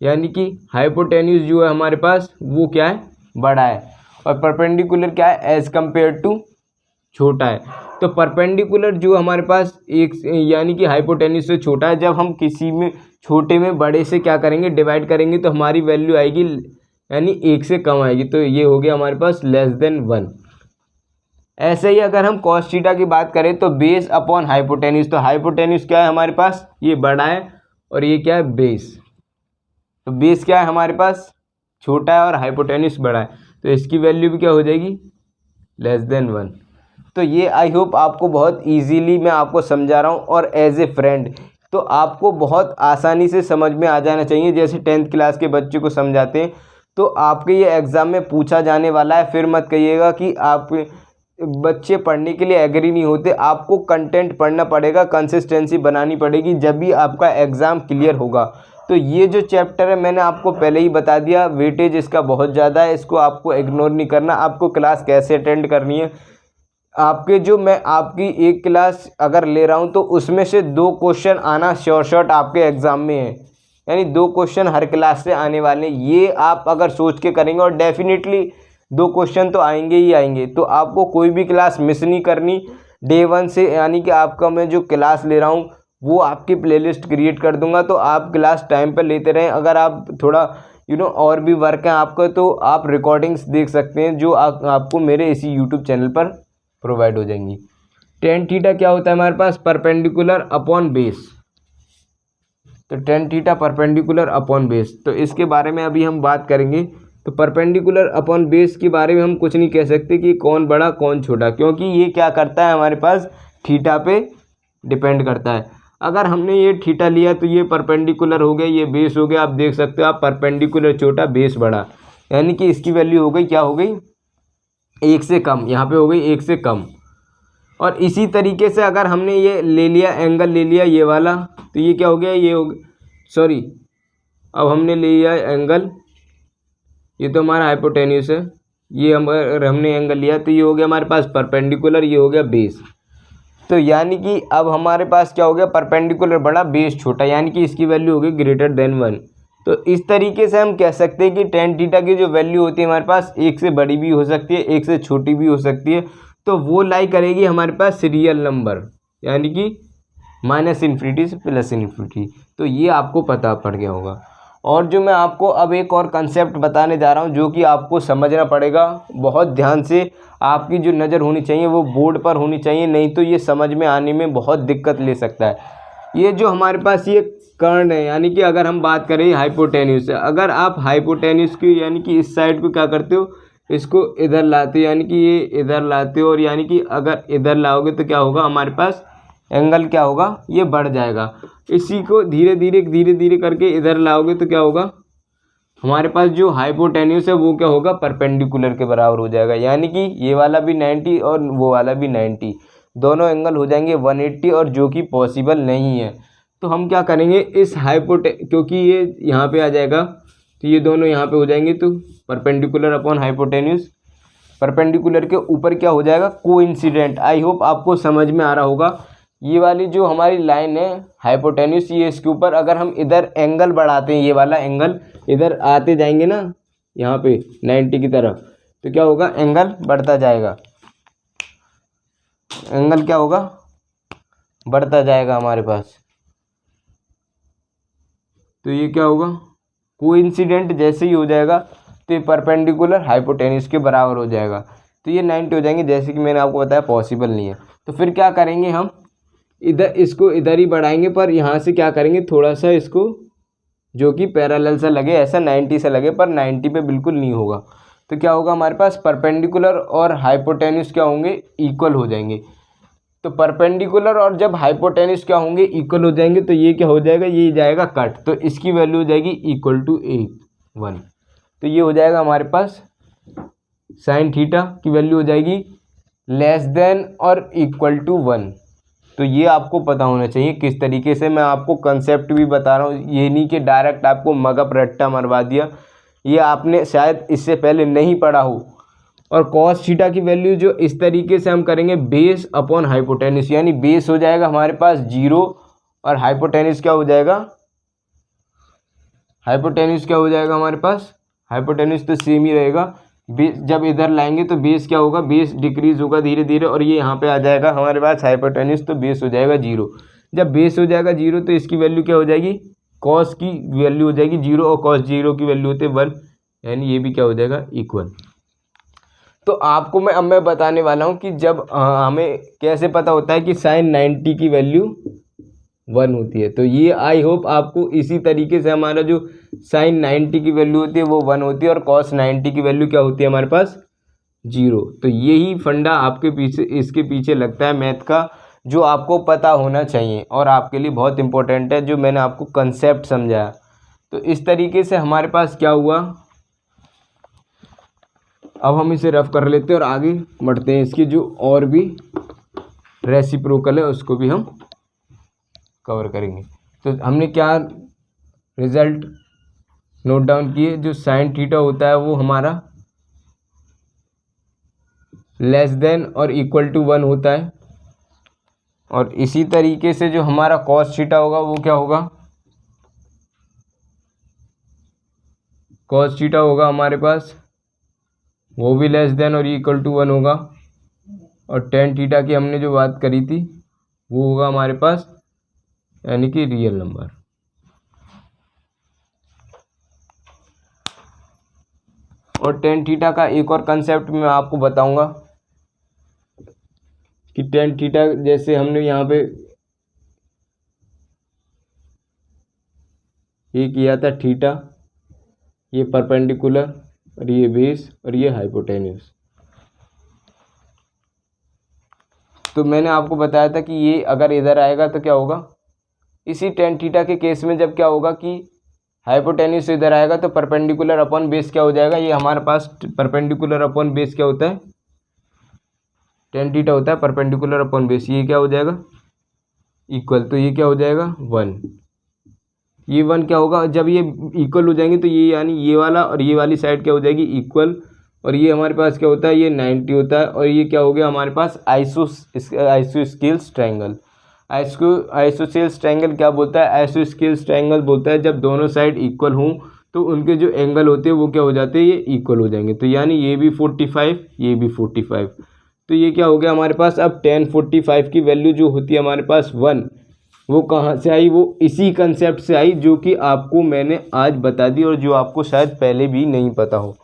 यानी कि हाइपोटेन्यूस जो है हमारे पास वो क्या है, बड़ा है, और परपेंडिकुलर क्या है, एज कम्पेयर टू छोटा है। तो परपेंडिकुलर जो हमारे पास एक यानी कि हाइपोटेन्यूस से छोटा है, जब हम किसी में छोटे में बड़े से क्या करेंगे, डिवाइड करेंगे, तो हमारी वैल्यू आएगी यानी 1 से कम आएगी। तो ये हो गया हमारे पास लेस देन 1। ऐसे ही अगर हम कॉस थीटा की बात करें तो बेस अपॉन हाइपोटेन्यूस, तो हाइपोटेन्यूस क्या है हमारे पास, ये बड़ा है, और ये क्या है, बेस। तो बेस क्या है हमारे पास, छोटा है और हाइपोटेन्यूस बड़ा है, तो इसकी वैल्यू भी क्या हो जाएगी, लेस देन 1। तो ये आई होप आपको बहुत इजीली मैं आपको समझा रहा हूँ, और एज ए फ्रेंड तो आपको बहुत आसानी से समझ में आ जाना चाहिए। जैसे 10th क्लास के बच्चे को समझाते हैं तो आपके ये एग्ज़ाम में पूछा जाने वाला है। फिर मत कहिएगा कि आप बच्चे पढ़ने के लिए एग्री नहीं होते, आपको कंटेंट पढ़ना पड़ेगा, कंसिस्टेंसी बनानी पड़ेगी, जब भी आपका एग्ज़ाम क्लियर होगा। तो ये जो चैप्टर है मैंने आपको पहले ही बता दिया, वेटेज इसका बहुत ज़्यादा है, इसको आपको इग्नोर नहीं करना। आपको क्लास कैसे अटेंड करनी है, आपके जो मैं आपकी एक क्लास अगर ले रहा हूँ तो उसमें से 2 क्वेश्चन आना श्योर शॉट आपके एग्ज़ाम में है, यानी 2 क्वेश्चन हर क्लास से आने वाले हैं। ये आप अगर सोच के करेंगे, और डेफिनेटली 2 क्वेश्चन तो आएंगे ही आएंगे, तो आपको कोई भी क्लास मिस नहीं करनी डे 1 से। यानी कि आपका मैं जो क्लास ले रहा हूँ वो आपकी प्लेलिस्ट क्रिएट कर दूंगा, तो आप क्लास टाइम पर लेते रहें। अगर आप थोड़ा और भी वर्क है आपका, तो आप रिकॉर्डिंग्स देख सकते हैं जो आपको मेरे इसी यूट्यूब चैनल पर प्रोवाइड हो जाएंगी। टेन थीटा क्या होता है हमारे पास, परपेंडिकुलर अपॉन बेस। तो tan theta perpendicular upon base, तो इसके बारे में अभी हम बात करेंगे। तो परपेंडिकुलर अपॉन बेस के बारे में हम कुछ नहीं कह सकते कि कौन बड़ा कौन छोटा, क्योंकि ये क्या करता है हमारे पास थीटा पे डिपेंड करता है। अगर हमने ये थीटा लिया तो ये परपेंडिकुलर हो गया, ये बेस हो गया। आप देख सकते हो, आप परपेंडिकुलर छोटा बेस बड़ा, यानी कि इसकी वैल्यू हो गई, क्या हो गई, 1 से कम। यहाँ पे हो गई 1 से कम। और इसी तरीके से अगर हमने ये ले लिया, एंगल ले लिया ये वाला, तो ये क्या हो गया, ये हो गया, सॉरी, अब हमने ले लिया एंगल, ये तो हमारा हाइपोटेन्यूस है, ये हमने एंगल लिया तो ये हो गया हमारे पास परपेंडिकुलर, ये हो गया बेस। तो यानी कि अब हमारे पास क्या हो गया, परपेंडिकुलर बड़ा बेस छोटा, यानी कि इसकी वैल्यू हो गई ग्रेटर देन 1। तो इस तरीके से हम कह सकते हैं कि टेन थीटा की जो वैल्यू होती है हमारे पास 1 से बड़ी भी हो सकती है, 1 से छोटी भी हो सकती है। तो वो लाई करेगी हमारे पास रियल नंबर, यानी कि -इन्फिनिटी से +इन्फिनिटी। तो ये आपको पता पड़ गया होगा। और जो मैं आपको अब एक और कंसेप्ट बताने जा रहा हूँ जो कि आपको समझना पड़ेगा बहुत ध्यान से। आपकी जो नज़र होनी चाहिए वो बोर्ड पर होनी चाहिए, नहीं तो ये समझ में आने में बहुत दिक्कत ले सकता है। ये जो हमारे पास ये कर्ण है, यानी कि अगर हम बात करें हाइपोटेन्यूस से, अगर आप हाइपोटेन्यूस की यानी कि इस साइड को क्या करते हो, इसको इधर लाते हो, यानी कि ये इधर लाते हो, और यानी कि अगर इधर लाओगे तो क्या होगा हमारे पास एंगल क्या होगा, ये बढ़ जाएगा। इसी को धीरे धीरे करके इधर लाओगे तो क्या होगा, हमारे पास जो हाइपोटेन्यूस है वो क्या होगा, परपेंडिकुलर के बराबर हो जाएगा। यानी कि ये वाला भी 90 और वो वाला भी 90, दोनों एंगल हो जाएंगे 180, और जो कि पॉसिबल नहीं है। तो हम क्या करेंगे, इस क्योंकि ये यहाँ पे आ जाएगा तो ये दोनों यहाँ पे हो जाएंगे, तो परपेंडिकुलर अपॉन हाइपोटेन्यूस, परपेंडिकुलर के ऊपर क्या हो जाएगा, कोइंसिडेंट। आई होप आपको समझ में आ रहा होगा। ये वाली जो हमारी लाइन है हाइपोटेन्यूस, ये इसके ऊपर अगर हम इधर एंगल बढ़ाते हैं, ये वाला एंगल इधर आते जाएंगे ना यहाँ पे 90 की तरफ, तो क्या होगा, एंगल बढ़ता जाएगा, एंगल क्या होगा, बढ़ता जाएगा हमारे पास। तो ये क्या होगा, कोइंसिडेंट जैसे ही हो जाएगा तो ये परपेंडिकुलर हाइपोटेन्यूस के बराबर हो जाएगा। तो ये 90 हो जाएंगे, जैसे कि मैंने आपको बताया पॉसिबल नहीं है। तो फिर क्या करेंगे, हम इधर इसको इधर ही बढ़ाएंगे, पर यहाँ से क्या करेंगे, थोड़ा सा इसको जो कि पैरेलल सा लगे, ऐसा 90 से लगे, पर 90 पे बिल्कुल नहीं होगा। तो क्या होगा हमारे पास, परपेंडिकुलर और हाइपोटेन्यूस क्या होंगे, इक्वल हो जाएंगे। तो परपेंडिकुलर और जब हाइपोटेन्यूस क्या होंगे, इक्वल हो जाएंगे, तो ये क्या हो जाएगा, ये जाएगा कट, तो इसकी वैल्यू हो जाएगी इक्वल टू 1। तो ये हो जाएगा हमारे पास साइन थीटा की वैल्यू हो जाएगी लेस देन और इक्वल टू 1। तो ये आपको पता होना चाहिए किस तरीके से, मैं आपको कंसेप्ट भी बता रहा हूँ, ये नहीं कि डायरेक्ट आपको मगप रट्टा मरवा दिया, ये आपने शायद इससे पहले नहीं पढ़ा हो। और कॉस थीटा की वैल्यू जो इस तरीके से हम करेंगे, बेस अपॉन हाइपोटेन्यूस, यानी बेस हो जाएगा हमारे पास 0 और हाइपोटेन्यूस क्या हो जाएगा, हाइपोटेन्यूस क्या हो जाएगा हमारे पास, हाइपोटेन्यूस तो सेम ही रहेगा। बेस जब इधर लाएंगे तो बेस क्या होगा, बेस डिक्रीज होगा धीरे धीरे, और ये यहाँ पे आ जाएगा हमारे पास हाइपोटेन्यूस, तो बेस हो जाएगा 0। जब बेस हो जाएगा 0 तो इसकी वैल्यू क्या हो जाएगी, कॉस की वैल्यू हो जाएगी 0, और कॉस 0 की वैल्यू होती है 1, यानी ये भी क्या हो जाएगा, इक्वल। तो आपको अब मैं बताने वाला हूँ कि जब हमें कैसे पता होता है कि साइन 90 की वैल्यू 1 होती है। तो ये आई होप आपको इसी तरीके से हमारा जो साइन 90 की वैल्यू होती है वो 1 होती है और कॉस 90 की वैल्यू क्या होती है हमारे पास 0। तो यही फंडा आपके पीछे इसके पीछे लगता है मैथ का, जो आपको पता होना चाहिए और आपके लिए बहुत इंपॉर्टेंट है, जो मैंने आपको कंसेप्ट समझाया। तो इस तरीके से हमारे पास क्या हुआ, अब हम इसे रफ कर लेते हैं और आगे बढ़ते हैं। इसकी जो और भी रेसिप्रोकल है उसको भी हम कवर करेंगे। तो हमने क्या रिजल्ट नोट डाउन किए, जो साइन थीटा होता है वो हमारा लेस देन और इक्वल टू 1 होता है, और इसी तरीके से जो हमारा कॉस थीटा होगा वो क्या होगा, कॉस थीटा होगा हमारे पास वो भी लेस देन और इक्वल टू 1 होगा, और टेन थीटा की हमने जो बात करी थी वो होगा हमारे पास यानी कि रियल नंबर। और टेन थीटा का एक और कंसेप्ट मैं आपको बताऊंगा कि टेन थीटा जैसे हमने यहाँ पे ये किया था थीटा, ये परपेंडिकुलर और ये बेस और ये हाइपोटेन्यूस। तो मैंने आपको बताया था कि ये अगर इधर आएगा तो क्या होगा, इसी टेन थीटा के केस में जब क्या होगा कि हाइपोटेन्यूस इधर आएगा तो परपेंडिकुलर अपॉन बेस क्या हो जाएगा, ये हमारे पास परपेंडिकुलर अपॉन बेस क्या होता है, टेन थीटा होता है परपेंडिकुलर अपॉन बेस, ये क्या हो जाएगा इक्वल, तो ये क्या हो जाएगा 1। ये 1 क्या होगा, जब ये इक्वल हो जाएंगे तो ये यानी ये वाला और ये वाली साइड क्या हो जाएगी इक्वल, और ये हमारे पास क्या होता है ये 90 होता है, और ये क्या हो गया हमारे पास आइसोस्केल्स ट्रायंगल। आइसोस्केल्स ट्रायंगल क्या बोलता है, आइसोस्केल्स ट्रायंगल बोलता है जब दोनों साइड इक्वल हों तो उनके जो एंगल होते हैं वो क्या हो जाते हैं, ये इक्वल हो जाएंगे। तो यानी ये भी 45 ये भी 45, तो ये क्या हो गया हमारे पास, अब tan 45 की वैल्यू जो होती है हमारे पास 1, वो कहाँ से आई, वो इसी कंसेप्ट से आई जो कि आपको मैंने आज बता दी और जो आपको शायद पहले भी नहीं पता हो।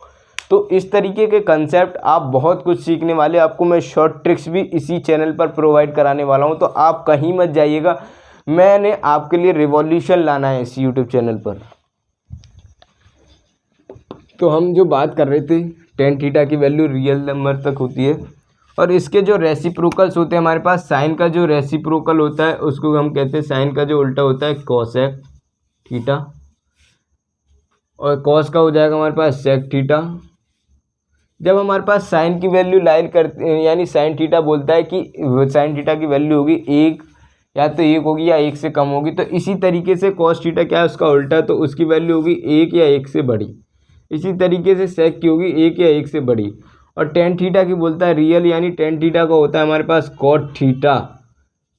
तो इस तरीके के कंसेप्ट आप बहुत कुछ सीखने वाले, आपको मैं शॉर्ट ट्रिक्स भी इसी चैनल पर प्रोवाइड कराने वाला हूँ, तो आप कहीं मत जाइएगा, मैंने आपके लिए रिवॉल्यूशन लाना है इस यूट्यूब चैनल पर। तो हम जो बात कर रहे थे टेन थीटा की वैल्यू रियल नंबर तक होती है, और इसके जो रेसिप्रोकल्स होते हैं हमारे पास, साइन का जो रेसिप्रोकल होता है उसको हम कहते हैं, साइन का जो उल्टा होता है कोसेक थीटा, और कॉस का हो जाएगा हमारे पास सेक थीटा। जब हमारे पास साइन की वैल्यू लाइन करते हैं यानी साइन थीटा बोलता है कि साइन थीटा की वैल्यू होगी 1, या तो 1 होगी या 1 से कम होगी, तो इसी तरीके से कॉस थीटा क्या है उसका उल्टा, तो उसकी वैल्यू होगी 1 या 1 से बड़ी। इसी तरीके से सेक की होगी 1 या 1 से बड़ी। और टेन थीटा की बोलता है रियल, यानी टेन थीटा का होता है हमारे पास कॉट थीटा,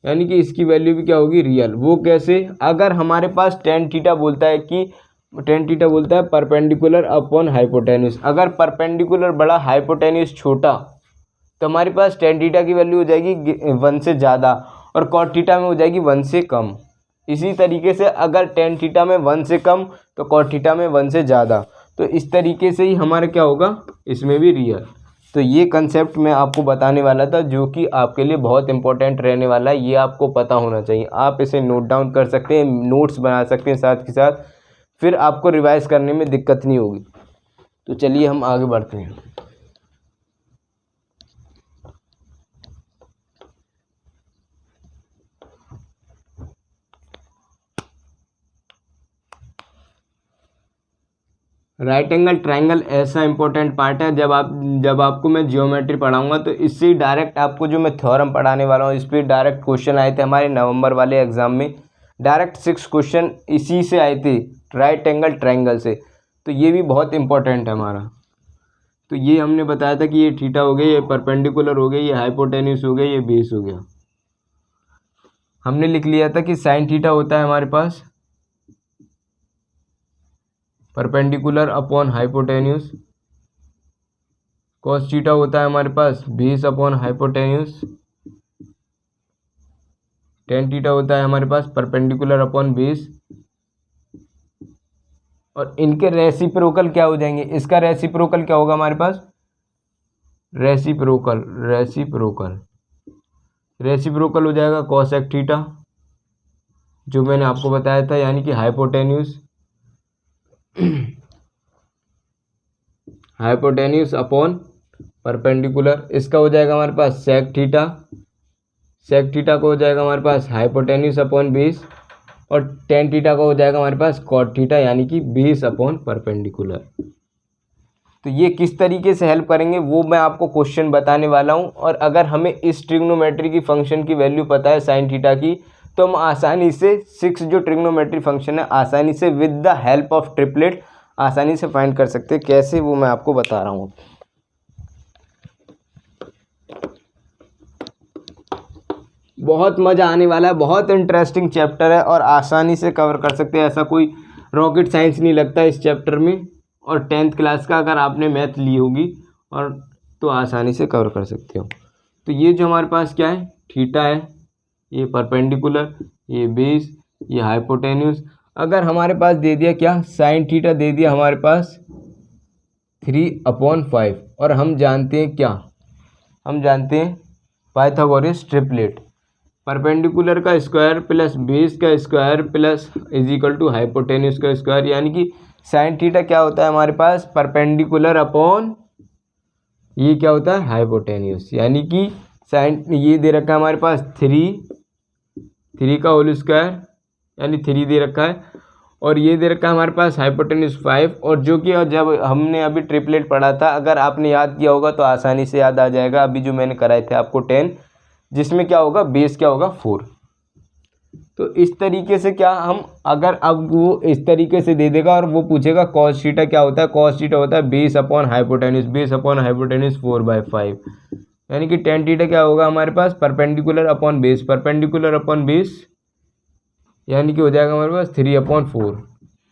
यानी कि इसकी वैल्यू भी क्या होगी रियल। वो कैसे, अगर हमारे पास टेन थीटा बोलता है कि टेन थीटा बोलता है परपेंडिकुलर अपॉन हाइपोटेन्यूस, अगर परपेंडिकुलर बड़ा हाइपोटेन्यूस छोटा तो हमारे पास टेन थीटा की वैल्यू हो जाएगी 1 से ज़्यादा, और कॉट थीटा में हो जाएगी 1 से कम। इसी तरीके से अगर टेन थीटा में 1 से कम तो कॉट थीटा में 1 से ज़्यादा, तो इस तरीके से ही हमारा क्या होगा इसमें भी रियल। तो ये कंसेप्ट मैं आपको बताने वाला था जो कि आपके लिए बहुत इंपॉर्टेंट रहने वाला है, ये आपको पता होना चाहिए। आप इसे नोट डाउन कर सकते हैं, नोट्स बना सकते हैं साथ के साथ, फिर आपको रिवाइज करने में दिक्कत नहीं होगी। तो चलिए हम आगे बढ़ते हैं। राइट एंगल ट्रायंगल ऐसा इंपॉर्टेंट पार्ट है, जब आपको मैं जियोमेट्री पढ़ाऊंगा तो इससे डायरेक्ट आपको जो मैं थ्योरम पढ़ाने वाला हूँ इस पर डायरेक्ट क्वेश्चन आए थे हमारे नवंबर वाले एग्जाम में, डायरेक्ट 6 क्वेश्चन इसी से आए थे राइट एंगल ट्रायंगल से। तो ये भी बहुत इंपॉर्टेंट है हमारा। तो ये हमने बताया था कि ये थीटा हो गया, ये परपेंडिकुलर हो गया, ये हाइपोटेन्यूस हो गया, ये बेस हो गया। हमने लिख लिया था कि साइन थीटा होता है हमारे पास perpendicular upon hypotenuse, cos theta होता है हमारे पास base upon hypotenuse, tan theta होता है हमारे पास परपेंडिकुलर अपॉन बेस, और इनके रेसिप्रोकल क्या हो जाएंगे, इसका रेसिप्रोकल क्या होगा हमारे पास, रेसिप्रोकल हो जाएगा कोसेक थीटा, जो मैंने आपको बताया था, यानी कि हाइपोटेन्यूज अपॉन परपेंडिकुलर। इसका हो जाएगा हमारे पास सेक थीटा। सेक थीटा को हो जाएगा हमारे पास हाइपोटेन्यूज अपॉन 20, और टेन थीटा का हो जाएगा हमारे पास कॉट थीटा, यानी कि 20 अपॉन परपेंडिकुलर। तो ये किस तरीके से हेल्प करेंगे वो मैं आपको क्वेश्चन बताने वाला हूँ। और अगर हमें इस ट्रिग्नोमेट्री की फंक्शन की वैल्यू पता है साइन थीटा की, तो हम आसानी से 6 जो ट्रिग्नोमेट्री फंक्शन है आसानी से with the help of triplet आसानी से फाइंड कर सकते हैं। कैसे वो मैं आपको बता रहा हूँ। बहुत मज़ा आने वाला है, बहुत इंटरेस्टिंग चैप्टर है और आसानी से कवर कर सकते हैं। ऐसा कोई रॉकेट साइंस नहीं लगता इस चैप्टर में, और 10th क्लास का अगर आपने मैथ ली होगी और तो आसानी से कवर कर सकते हो। तो ये जो हमारे पास क्या है, थीटा है, ये परपेंडिकुलर, ये बेस, ये हाइपोटेन्यूज। अगर हमारे पास दे दिया क्या, साइन थीटा दे दिया हमारे पास 3/5, और हम जानते हैं क्या, हम जानते हैं पाइथागोरस ट्रिपलेट, परपेंडिकुलर का स्क्वायर प्लस बेस का square plus is equal to hypotenuse का स्क्वायर। यानी कि साइन थीटा क्या होता है हमारे पास, परपेंडिकुलर अपॉन ये क्या होता है, हाइपोटेन्यूज। यानी कि साइन ये दे रखा है हमारे पास 3 का होल स्क्वायर, यानी 3 दे रखा है, और ये दे रखा है हमारे पास हाइपोटेन्यूज 5, और जो कि जब हमने अभी ट्रिपलेट पढ़ा था, अगर आपने याद किया होगा तो आसानी से याद आ जाएगा, अभी जो मैंने कराए थे आपको 10, जिसमें क्या होगा, बेस क्या होगा 4। तो इस तरीके से क्या हम, अगर अब वो इस तरीके से दे देगा और वो पूछेगा कॉस थीटा क्या होता है, कॉस थीटा होता है base upon hypotenuse, base upon hypotenuse 4/5, यानी कि टेन थीटा क्या होगा हमारे पास, perpendicular upon base, perpendicular upon base, यानी कि हो जाएगा हमारे पास 3/4।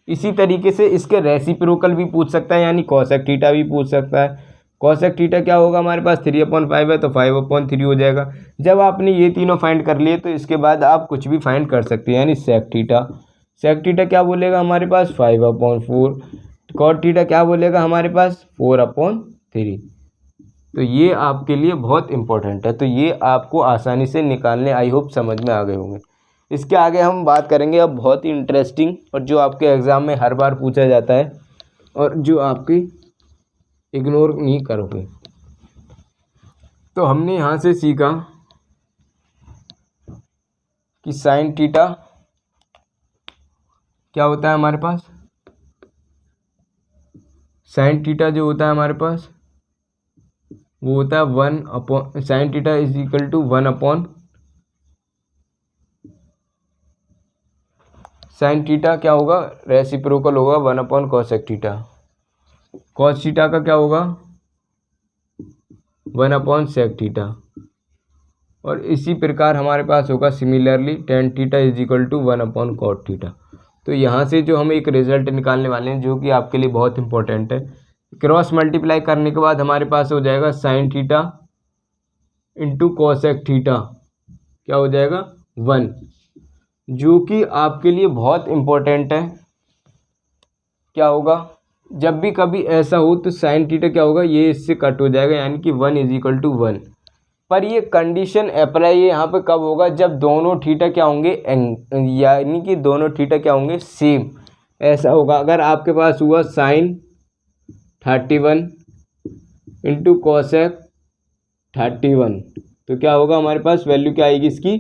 इसी तरीके से इसके रेसिप्रोकल भी पूछ सकता है, यानी कॉसेक थीटा भी पूछ सकता है। कॉसेक थीटा क्या होगा हमारे पास, 3/5 है तो 5/3 हो जाएगा। जब आपने ये तीनों फाइंड कर लिए तो इसके बाद आप कुछ भी फाइंड कर सकते हैं, यानी सेक थीटा, सेक थीटा क्या बोलेगा हमारे पास 5/4, कॉट थीटा क्या बोलेगा हमारे पास 4/3। तो ये आपके लिए बहुत इंपॉर्टेंट है, तो ये आपको आसानी से निकालने आई होप समझ में आ गए होंगे। इसके आगे हम बात करेंगे अब बहुत ही इंटरेस्टिंग, और जो आपके एग्ज़ाम में हर बार पूछा जाता है और जो आपकी इग्नोर नहीं करोगे। तो हमने यहाँ से सीखा कि साइन थीटा क्या होता है हमारे पास, साइन थीटा जो होता है हमारे पास वो होता है 1 sine theta is equal to 1 sine theta क्या होगा, रेसिप्रोकल होगा 1/cosec थीटा। कॉस थीटा का क्या होगा 1/sec थीटा। और इसी प्रकार हमारे पास होगा similarly tan theta is equal to 1/cot theta. तो यहाँ से जो हम एक रिजल्ट निकालने वाले हैं जो कि आपके लिए बहुत इंपॉर्टेंट है, क्रॉस मल्टीप्लाई करने के बाद हमारे पास हो जाएगा sign theta into cosec theta, क्या हो जाएगा 1, जो कि आपके लिए बहुत इम्पोर्टेंट है। क्या होगा, जब भी कभी ऐसा हो तो साइन थीटा क्या होगा, ये इससे कट हो जाएगा, यानी कि 1 इज इक्वल टू 1। पर ये कंडीशन अप्लाई ये यहाँ पे कब होगा, जब दोनों थीटा क्या होंगे, यानी कि दोनों थीटा क्या होंगे सेम। ऐसा होगा अगर आपके पास हुआ साइन 31 इंटू कॉसेक 31, तो क्या होगा हमारे पास वैल्यू क्या आएगी इसकी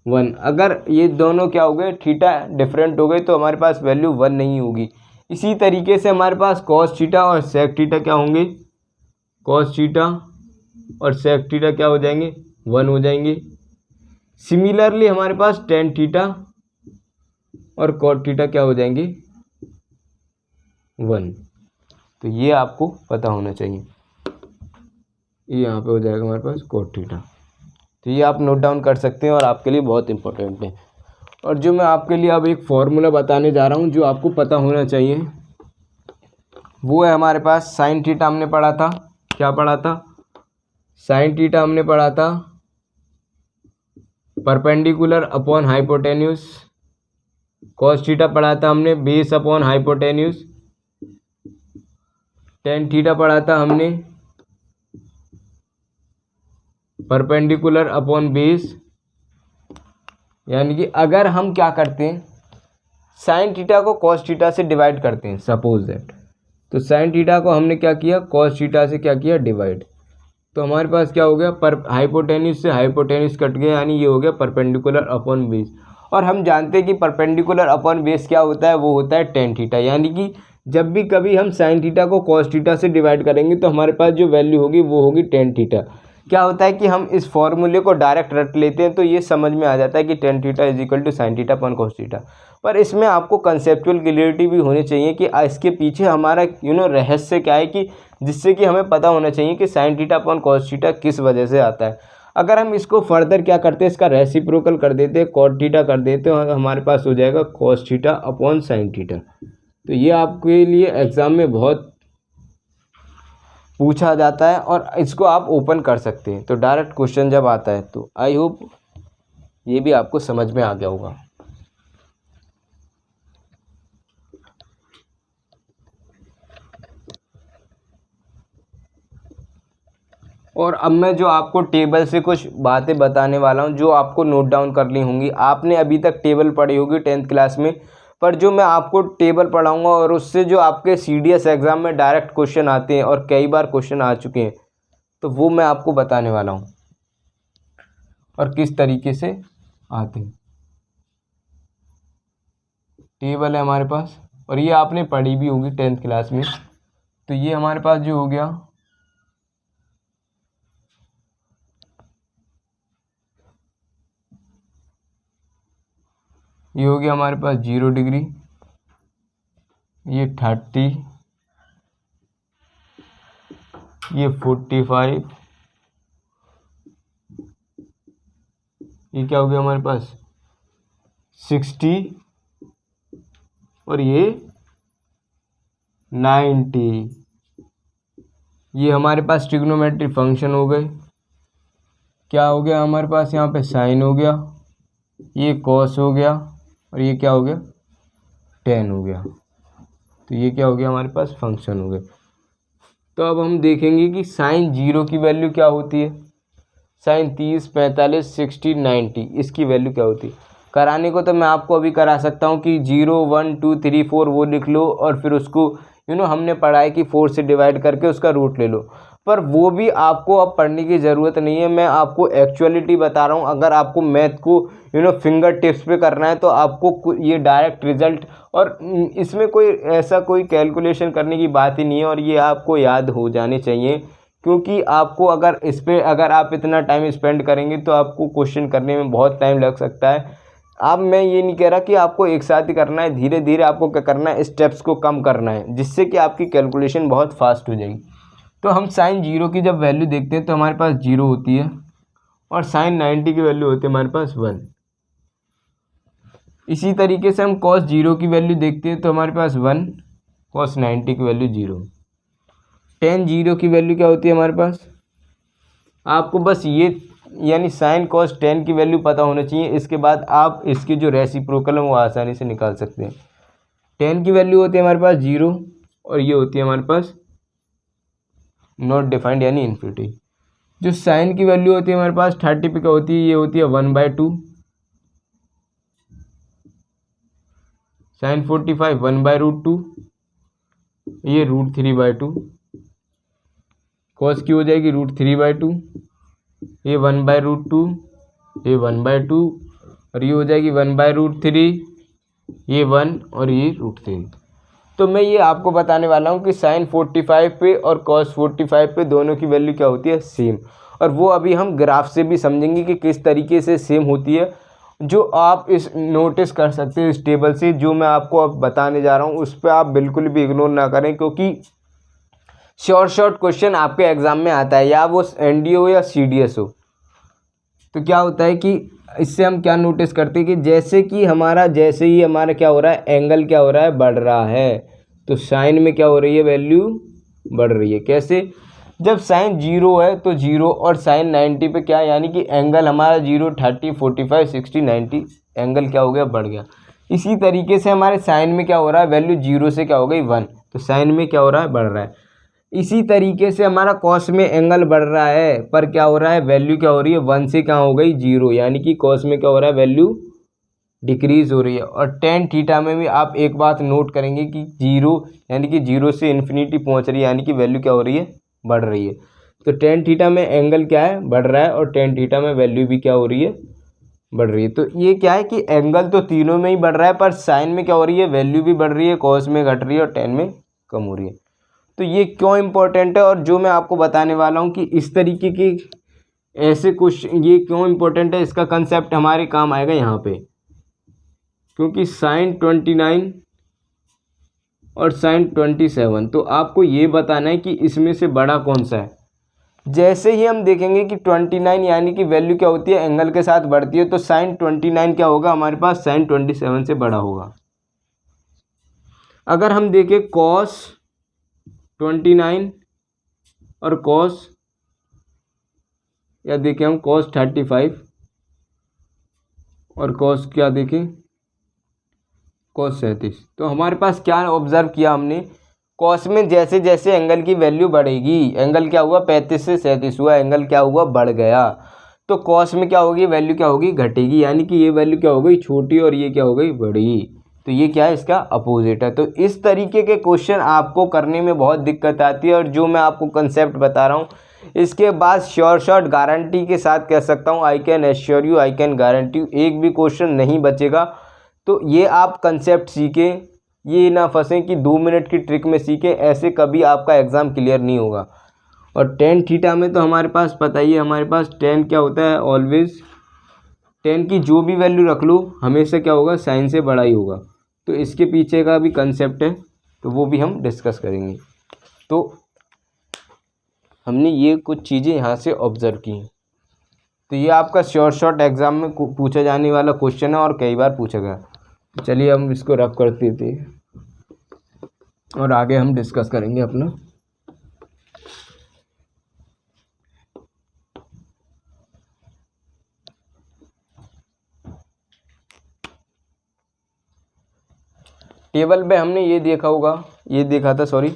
1। अगर ये दोनों क्या हो गए, थीटा डिफरेंट हो गए, तो हमारे पास वैल्यू 1 नहीं होगी। इसी तरीके से हमारे पास कॉस थीटा और सेक थीटा क्या होंगे, कॉस थीटा और सेक थीटा क्या हो जाएंगे 1 हो जाएंगे। सिमिलरली हमारे पास टेन थीटा और कॉट थीटा क्या हो जाएंगे 1। तो ये आपको पता होना चाहिए, ये यहाँ पे हो जाएगा हमारे पास कॉट थीटा। तो ये आप नोट डाउन कर सकते हैं और आपके लिए बहुत इंपॉर्टेंट है। और जो मैं आपके लिए अब एक फॉर्मूला बताने जा रहा हूँ जो आपको पता होना चाहिए, वो है हमारे पास साइन थीटा हमने पढ़ा था, क्या पढ़ा था, साइन थीटा हमने पढ़ा था perpendicular upon hypotenuse, cos theta पढ़ा था हमने base upon hypotenuse, tan theta पढ़ा था हमने परपेंडिकुलर अपॉन बेस, यानी कि अगर हम क्या करते हैं, साइन थीटा को कॉस थीटा से डिवाइड करते हैं, सपोज दैट, तो साइन थीटा को हमने क्या किया, कॉस थीटा से क्या किया, डिवाइड, तो हमारे पास क्या हो गया, पर हाइपोटेन्यूज से हाइपोटेन्यूज कट गया, यानी ये हो गया परपेंडिकुलर अपॉन बेस। और हम जानते हैं कि परपेंडिकुलर अपॉन बेस क्या होता है, वो होता है टेन थीटा। यानी कि जब भी कभी हम साइन थीटा को कॉस थीटा से डिवाइड करेंगे तो हमारे पास जो वैल्यू होगी वो होगी टेन थीटा। क्या होता है कि हम इस फॉर्मूले को डायरेक्ट रट लेते हैं तो ये समझ में आ जाता है कि tan theta is equal to sine theta upon cos theta. पर इसमें आपको कंसेप्चुअल क्लियरिटी भी होनी चाहिए कि इसके पीछे हमारा रहस्य क्या है, कि जिससे कि हमें पता होना चाहिए कि sine theta upon cos theta किस वजह से आता है। अगर हम इसको फर्दर क्या करते हैं, इसका रेसिप्रोकल कर देते हैं, कॉट थीटा कर देते हैं, और हमारे पास हो जाएगा cos theta upon sine theta. तो ये आपके लिए एग्ज़ाम में बहुत पूछा जाता है और इसको आप ओपन कर सकते हैं। तो डायरेक्ट क्वेश्चन जब आता है तो आई होप ये भी आपको समझ में आ गया होगा। और अब मैं जो आपको टेबल से कुछ बातें बताने वाला हूँ जो आपको नोट डाउन करनी होंगी। आपने अभी तक टेबल पढ़ी होगी 10th क्लास में, पर जो मैं आपको टेबल पढ़ाऊँगा और उससे जो आपके CDS एग्ज़ाम में डायरेक्ट क्वेश्चन आते हैं और कई बार क्वेश्चन आ चुके हैं, तो वो मैं आपको बताने वाला हूँ और किस तरीके से आते हैं। टेबल है हमारे पास और ये आपने पढ़ी भी होगी 10th क्लास में। तो ये हमारे पास जो हो गया, ये हो गया हमारे पास 0 डिग्री, ये 30, ये 45, ये क्या हो गया हमारे पास 60 और ये 90। ये हमारे पास ट्रिग्नोमेट्री फंक्शन हो गए। क्या हो गया हमारे पास यहाँ पे, साइन हो गया, ये कॉस हो गया और ये क्या हो गया, टेन हो गया। तो ये क्या हो गया हमारे पास, फंक्शन हो गए। तो अब हम देखेंगे कि साइन 0 की वैल्यू क्या होती है, साइन 30, 45, 60, 90 इसकी वैल्यू क्या होती है। कराने को तो मैं आपको अभी करा सकता हूँ कि 0, 1, 2, 3, 4 वो लिख लो और फिर उसको हमने पढ़ा है कि 4 से डिवाइड करके उसका रूट ले लो, पर वो भी आपको अब पढ़ने की ज़रूरत नहीं है। मैं आपको एक्चुअलिटी बता रहा हूँ। अगर आपको मैथ को फिंगर टिप्स पे करना है तो आपको ये डायरेक्ट रिजल्ट, और इसमें कोई ऐसा कोई कैलकुलेशन करने की बात ही नहीं है और ये आपको याद हो जाने चाहिए, क्योंकि आपको अगर आप इतना टाइम स्पेंड करेंगे तो आपको क्वेश्चन करने में बहुत टाइम लग सकता है। अब मैं ये नहीं कह रहा कि आपको एक साथ ही करना है, धीरे धीरे आपको क्या करना है, स्टेप्स को कम करना है, जिससे कि आपकी कैलकुलेशन बहुत फास्ट हो जाएगी। तो हम साइन 0 की जब वैल्यू देखते हैं तो हमारे पास 0 होती है और साइन 90 की वैल्यू होती है हमारे पास 1। इसी तरीके से हम कॉस 0 की वैल्यू देखते हैं तो हमारे पास 1, कॉस 90 की वैल्यू 0। टेन 0 की वैल्यू क्या होती है हमारे पास, आपको बस ये यानी साइन कॉस 10 की वैल्यू पता होना चाहिए। इसके बाद आप इसकी जो रेसिप्रोकल है वो आसानी से निकाल सकते हैं। 10 की वैल्यू होती है हमारे पास 0 और ये होती है हमारे पास नॉट डिफाइंड यानी इन्फिनिटी। जो साइन की वैल्यू होती है हमारे पास 30 पे क्या होती है, ये होती है 1/2। साइन 45 1/√2, ये √3/2। कॉस की हो जाएगी √3/2, ये 1/√2, ये 1/2 और ये हो जाएगी 1/√3, ये 1 और ये √3। तो मैं ये आपको बताने वाला हूँ कि साइन 45 पे और कॉस 45 पे दोनों की वैल्यू क्या होती है, सेम। और वो अभी हम ग्राफ से भी समझेंगे कि किस तरीके से सेम होती है, जो आप इस नोटिस कर सकते हैं इस टेबल से। जो मैं आपको अब बताने जा रहा हूँ उस पर आप बिल्कुल भी इग्नोर ना करें, क्योंकि शॉर्ट क्वेश्चन आपके एग्ज़ाम में आता है, या वो NDA हो या CDS हो। तो क्या होता है कि इससे हम क्या नोटिस करते हैं कि जैसे ही हमारा क्या हो रहा है, एंगल क्या हो रहा है, बढ़ रहा है, तो साइन में क्या हो रही है, वैल्यू बढ़ रही है। कैसे, जब साइन 0 है तो 0 और साइन 90 पे क्या, यानी कि एंगल हमारा 0, 30, 45, 60, 90 एंगल क्या हो गया, बढ़ गया। इसी तरीके से हमारे साइन में क्या हो रहा है, वैल्यू 0 से क्या हो गई 1, तो साइन में क्या हो रहा है, बढ़ रहा है। इसी तरीके से हमारा कॉस में एंगल बढ़ रहा है, पर क्या हो रहा है, वैल्यू क्या हो रही है, 1 से क्या हो गई 0, यानी कि कॉस में क्या हो रहा है, वैल्यू डिक्रीज़ हो रही है। और टेन थीटा में भी आप एक बात नोट करेंगे कि जीरो यानी कि जीरो से इन्फिनिटी पहुंच रही है, यानी कि वैल्यू क्या हो रही है, बढ़ रही है। तो टेन थीटा में एंगल क्या है, बढ़ रहा है, और टेन थीटा में वैल्यू भी क्या हो रही है, बढ़ रही है। तो ये क्या है कि एंगल तो तीनों में ही बढ़ रहा है, पर साइन में क्या हो रही है, वैल्यू भी बढ़ रही है, कॉस में घट रही है और टेन में कम हो रही है। तो ये क्यों इम्पोर्टेंट है, और जो मैं आपको बताने वाला हूँ कि इस तरीके की ऐसे क्वेश्चन ये क्यों इम्पोर्टेंट है, इसका कंसेप्ट हमारे काम आएगा यहाँ पे। क्योंकि साइन 29 और साइन 27, तो आपको ये बताना है कि इसमें से बड़ा कौन सा है। जैसे ही हम देखेंगे कि 29 यानी कि वैल्यू क्या होती है, एंगल के साथ बढ़ती है, तो साइन 29 क्या होगा हमारे पास, साइन 27 से बड़ा होगा। अगर हम देखें कॉस 29 और कॉस, या देखें हम कॉस 35 और कॉस क्या देखें, कॉस 37, तो हमारे पास क्या ऑब्जर्व किया हमने, कॉस में जैसे जैसे एंगल की वैल्यू बढ़ेगी, एंगल क्या हुआ 35 से 37 हुआ, एंगल क्या हुआ, बढ़ गया, तो कॉस में क्या होगी, वैल्यू क्या होगी, घटेगी, यानी कि ये वैल्यू क्या हो गई, छोटी, और ये क्या हो गई, बड़ी। तो ये क्या है, इसका अपोजिट है। तो इस तरीके के क्वेश्चन आपको करने में बहुत दिक्कत आती है, और जो मैं आपको कंसेप्ट बता रहा हूँ इसके बाद श्योर शॉट गारंटी के साथ कह सकता हूँ, I can assure you, I can guarantee you, एक भी क्वेश्चन नहीं बचेगा। तो ये आप कंसेप्ट सीखें, ये ना फंसें कि 2 मिनट की ट्रिक में सीखें, ऐसे कभी आपका एग्ज़ाम क्लियर नहीं होगा। और टेन थीटा में तो हमारे पास पता ही है, हमारे पास टेन क्या होता है, ऑलवेज टेन की जो भी वैल्यू रख लो हमेशा क्या होगा, साइन से बड़ा ही होगा। तो इसके पीछे का भी कंसेप्ट है, तो वो भी हम डिस्कस करेंगे। तो हमने ये कुछ चीज़ें यहाँ से ऑब्जर्व की। तो ये आपका शॉर्ट शॉर्ट एग्ज़ाम में पूछा जाने वाला क्वेश्चन है, और कई बार पूछा गया। चलिए हम इसको रफ करते थे और आगे हम डिस्कस करेंगे अपना। टेबल पे हमने ये देखा होगा, ये देखा था सॉरी,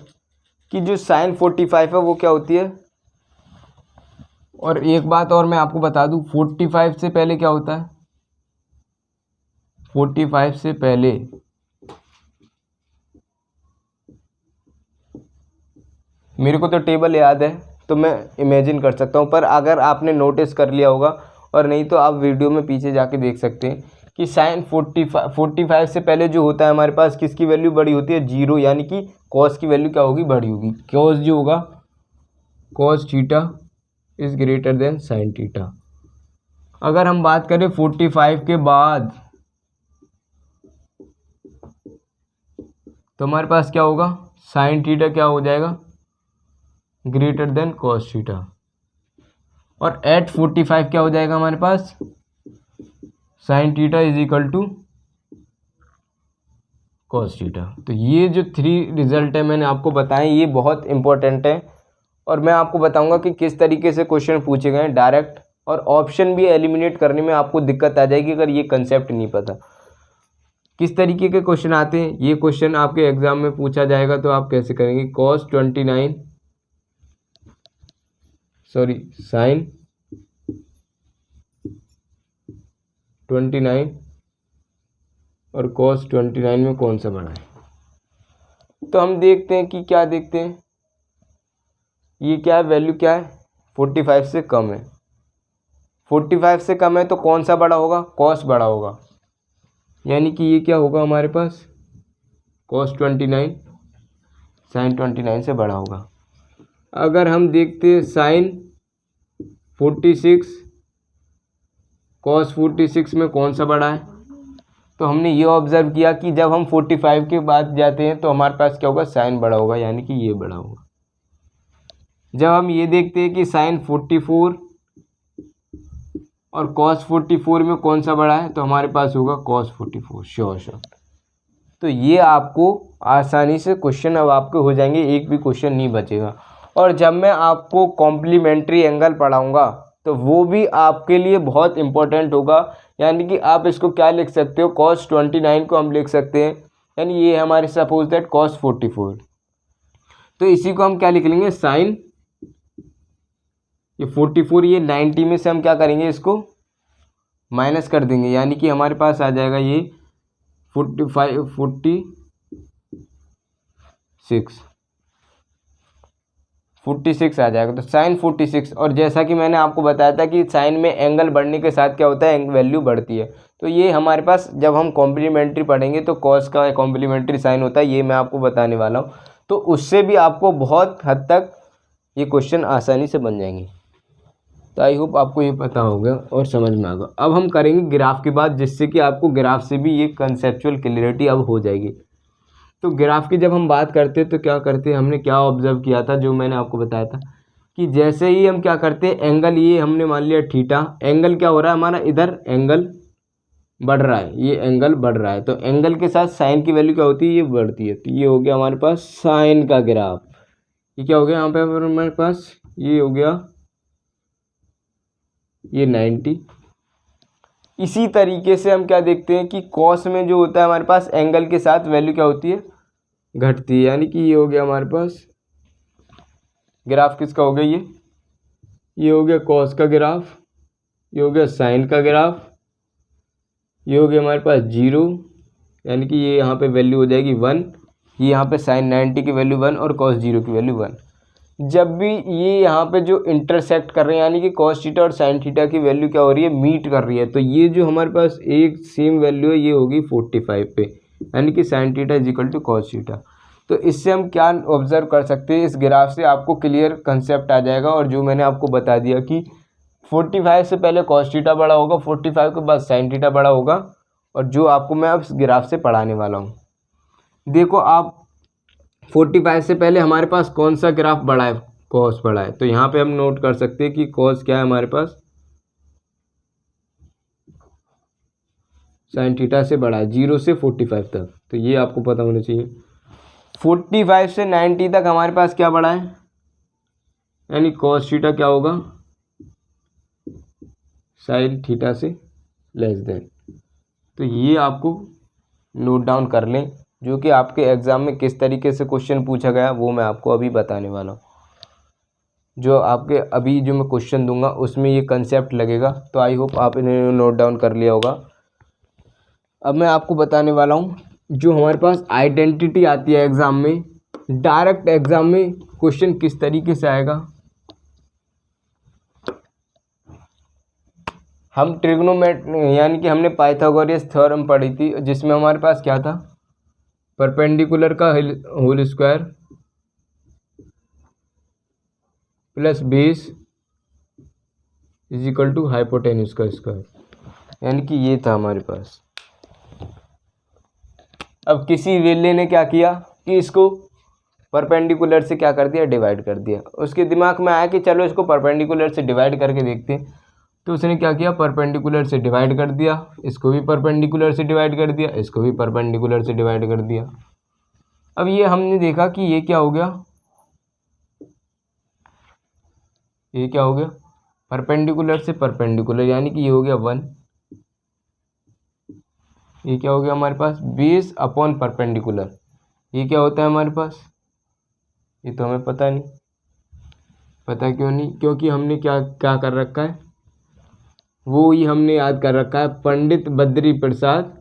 कि जो साइन 45 है वो क्या होती है। और एक बात और मैं आपको बता दूं, 45 से पहले क्या होता है, 45 से पहले मेरे को तो टेबल याद है तो मैं इमेजिन कर सकता हूँ, पर अगर आपने नोटिस कर लिया होगा, और नहीं तो आप वीडियो में पीछे जाके देख सकते हैं कि साइन 45 से पहले जो होता है हमारे पास, किसकी वैल्यू बड़ी होती है, जीरो, यानी कि कॉस की वैल्यू क्या होगी, बड़ी होगी। कॉस जो होगा, cos theta is greater than sine theta. अगर हम बात करें 45 के बाद, तो हमारे पास क्या होगा, साइन थीटा क्या हो जाएगा, ग्रेटर देन कॉस थीटा। और एट 45 क्या हो जाएगा हमारे पास, sine theta is equal to cos theta. तो ये जो 3 रिजल्ट है मैंने आपको बताए, ये बहुत इंपॉर्टेंट है, और मैं आपको बताऊंगा कि किस तरीके से क्वेश्चन पूछे गए डायरेक्ट, और ऑप्शन भी एलिमिनेट करने में आपको दिक्कत आ जाएगी अगर ये कंसेप्ट नहीं पता। किस तरीके के क्वेश्चन आते हैं, ये क्वेश्चन आपके एग्जाम में पूछा जाएगा, तो आप कैसे करेंगे, कॉस 29 सॉरी साइन 29 और कॉस 29 में कौन सा बड़ा है। तो हम देखते हैं कि क्या देखते हैं, ये क्या है, वैल्यू क्या है, 45 से कम है। 45 से कम है तो कौन सा बड़ा होगा, कॉस बड़ा होगा, यानी कि ये क्या होगा हमारे पास, कॉस 29 साइन 29 से बड़ा होगा। अगर हम देखते हैं साइन 46 कॉस 46 में कौन सा बड़ा है, तो हमने ये ऑब्जर्व किया कि जब हम 45 के बाद जाते हैं तो हमारे पास क्या होगा, साइन बड़ा होगा, यानी कि ये बड़ा होगा। जब हम ये देखते हैं कि साइन 44 और कॉस 44 में कौन सा बड़ा है, तो हमारे पास होगा कॉस 44, श्योर। तो ये आपको आसानी से क्वेश्चन अब आपके हो जाएंगे, एक भी क्वेश्चन नहीं बचेगा। और जब मैं आपको कॉम्प्लीमेंट्री एंगल पढ़ाऊंगा तो वो भी आपके लिए बहुत इंपॉर्टेंट होगा, यानी कि आप इसको क्या लिख सकते हो, कॉस 29 को हम लिख सकते हैं, यानी ये हमारे सपोज दैट कॉस 44, तो इसी को हम क्या लिख लेंगे, साइन, ये 44 ये 90 में से हम क्या करेंगे, इसको माइनस कर देंगे, यानी कि हमारे पास आ जाएगा ये 46 आ जाएगा। तो साइन 46, और जैसा कि मैंने आपको बताया था कि साइन में एंगल बढ़ने के साथ क्या होता है, वैल्यू बढ़ती है। तो ये हमारे पास जब हम कॉम्प्लीमेंट्री पढ़ेंगे तो कॉस का कॉम्प्लीमेंट्री साइन होता है, ये मैं आपको बताने वाला हूँ। तो उससे भी आपको बहुत हद तक ये क्वेश्चन आसानी से बन जाएंगे। तो आई होप आपको ये पता होगा और समझ में आएगा। अब हम करेंगे ग्राफ की बात, जिससे कि आपको ग्राफ से भी ये कंसेप्चुअल क्लियरिटी अब हो जाएगी। तो ग्राफ की जब हम बात करते हैं तो क्या करते हैं, हमने क्या ऑब्जर्व किया था, जो मैंने आपको बताया था कि जैसे ही हम क्या करते हैं, एंगल ये हमने मान लिया थीटा, एंगल क्या हो रहा है हमारा, इधर एंगल बढ़ रहा है, ये एंगल बढ़ रहा है, तो एंगल के साथ साइन की वैल्यू क्या होती है, ये बढ़ती है। तो ये हो गया हमारे पास साइन का ग्राफ। ये क्या हो गया यहाँ पे हमारे पास, ये हो गया ये 90। इसी तरीके से हम क्या देखते हैं कि कॉस में जो होता है हमारे पास एंगल के साथ वैल्यू क्या होती है, घटती है, यानी कि ये हो गया हमारे पास ग्राफ किसका हो गया, ये हो गया कॉस का ग्राफ, ये हो गया साइन का ग्राफ, ये हो गया हमारे पास 0, यानी कि ये यहाँ पे वैल्यू हो जाएगी 1, ये यहाँ पे साइन 90 की वैल्यू 1 और कॉस 0 की वैल्यू 1। जब भी ये यहाँ पे जो इंटरसेक्ट कर रहे हैं, यानी कि कॉस थीटा और साइन थीटा की वैल्यू क्या हो रही है, मीट कर रही है, तो ये जो हमारे पास एक सेम वैल्यू है ये होगी 45 पे, यानी कि sine theta is equal to cos theta. तो इससे हम क्या ऑब्जर्व कर सकते हैं, इस ग्राफ से आपको क्लियर कंसेप्ट आ जाएगा। और जो मैंने आपको बता दिया कि 45 से पहले कॉस थीटा बड़ा होगा, 45 के बाद साइन थीटा बड़ा होगा, और जो आपको मैं अब इस ग्राफ से पढ़ाने वाला हूँ। देखो आप 45 से पहले हमारे पास कौन सा ग्राफ बड़ा है, कॉस बड़ा है, तो यहाँ पे हम नोट कर सकते हैं कि कॉस क्या है हमारे पास, साइन थीटा से बड़ा है 0 से 45 तक। तो ये आपको पता होना चाहिए। 45 से 90 तक हमारे पास क्या बड़ा है, यानी कॉस थीटा क्या होगा, साइन थीटा से लेस देन। तो ये आपको नोट डाउन कर लें, जो कि आपके एग्ज़ाम में किस तरीके से क्वेश्चन पूछा गया वो मैं आपको अभी बताने वाला हूँ। जो आपके अभी जो मैं क्वेश्चन दूंगा उसमें ये कंसेप्ट लगेगा। तो आई होप आप इन्हें नोट डाउन कर लिया होगा। अब मैं आपको बताने वाला हूँ जो हमारे पास आइडेंटिटी आती है एग्ज़ाम में, डायरेक्ट एग्ज़ाम में क्वेश्चन किस तरीके से आएगा। हम ट्रिग्नोमेट्री यानी कि हमने पाइथागोरस थ्योरम पढ़ी थी, जिसमें हमारे पास क्या था, परपेंडिकुलर का whole square plus base is equal to hypotenuse का स्क्वायर, यानी कि ये था हमारे पास। अब किसी वेले ने क्या किया कि इसको परपेंडिकुलर से क्या कर दिया, डिवाइड कर दिया। उसके दिमाग में आया कि चलो इसको परपेंडिकुलर से डिवाइड करके देखते हैं। तो उसने क्या किया, परपेंडिकुलर से डिवाइड कर दिया, इसको भी परपेंडिकुलर से डिवाइड कर दिया, इसको भी परपेंडिकुलर से डिवाइड कर दिया। अब ये हमने देखा कि ये क्या हो गया, ये क्या हो गया, परपेंडिकुलर से परपेंडिकुलर, यानी कि ये हो गया 1। ये क्या हो गया हमारे पास, बेस अपॉन परपेंडिकुलर। ये क्या होता है हमारे पास, ये तो हमें पता नहीं। पता क्यों नहीं, क्योंकि हमने क्या क्या कर रखा है, वो ही हमने याद कर रखा है, पंडित बद्री प्रसाद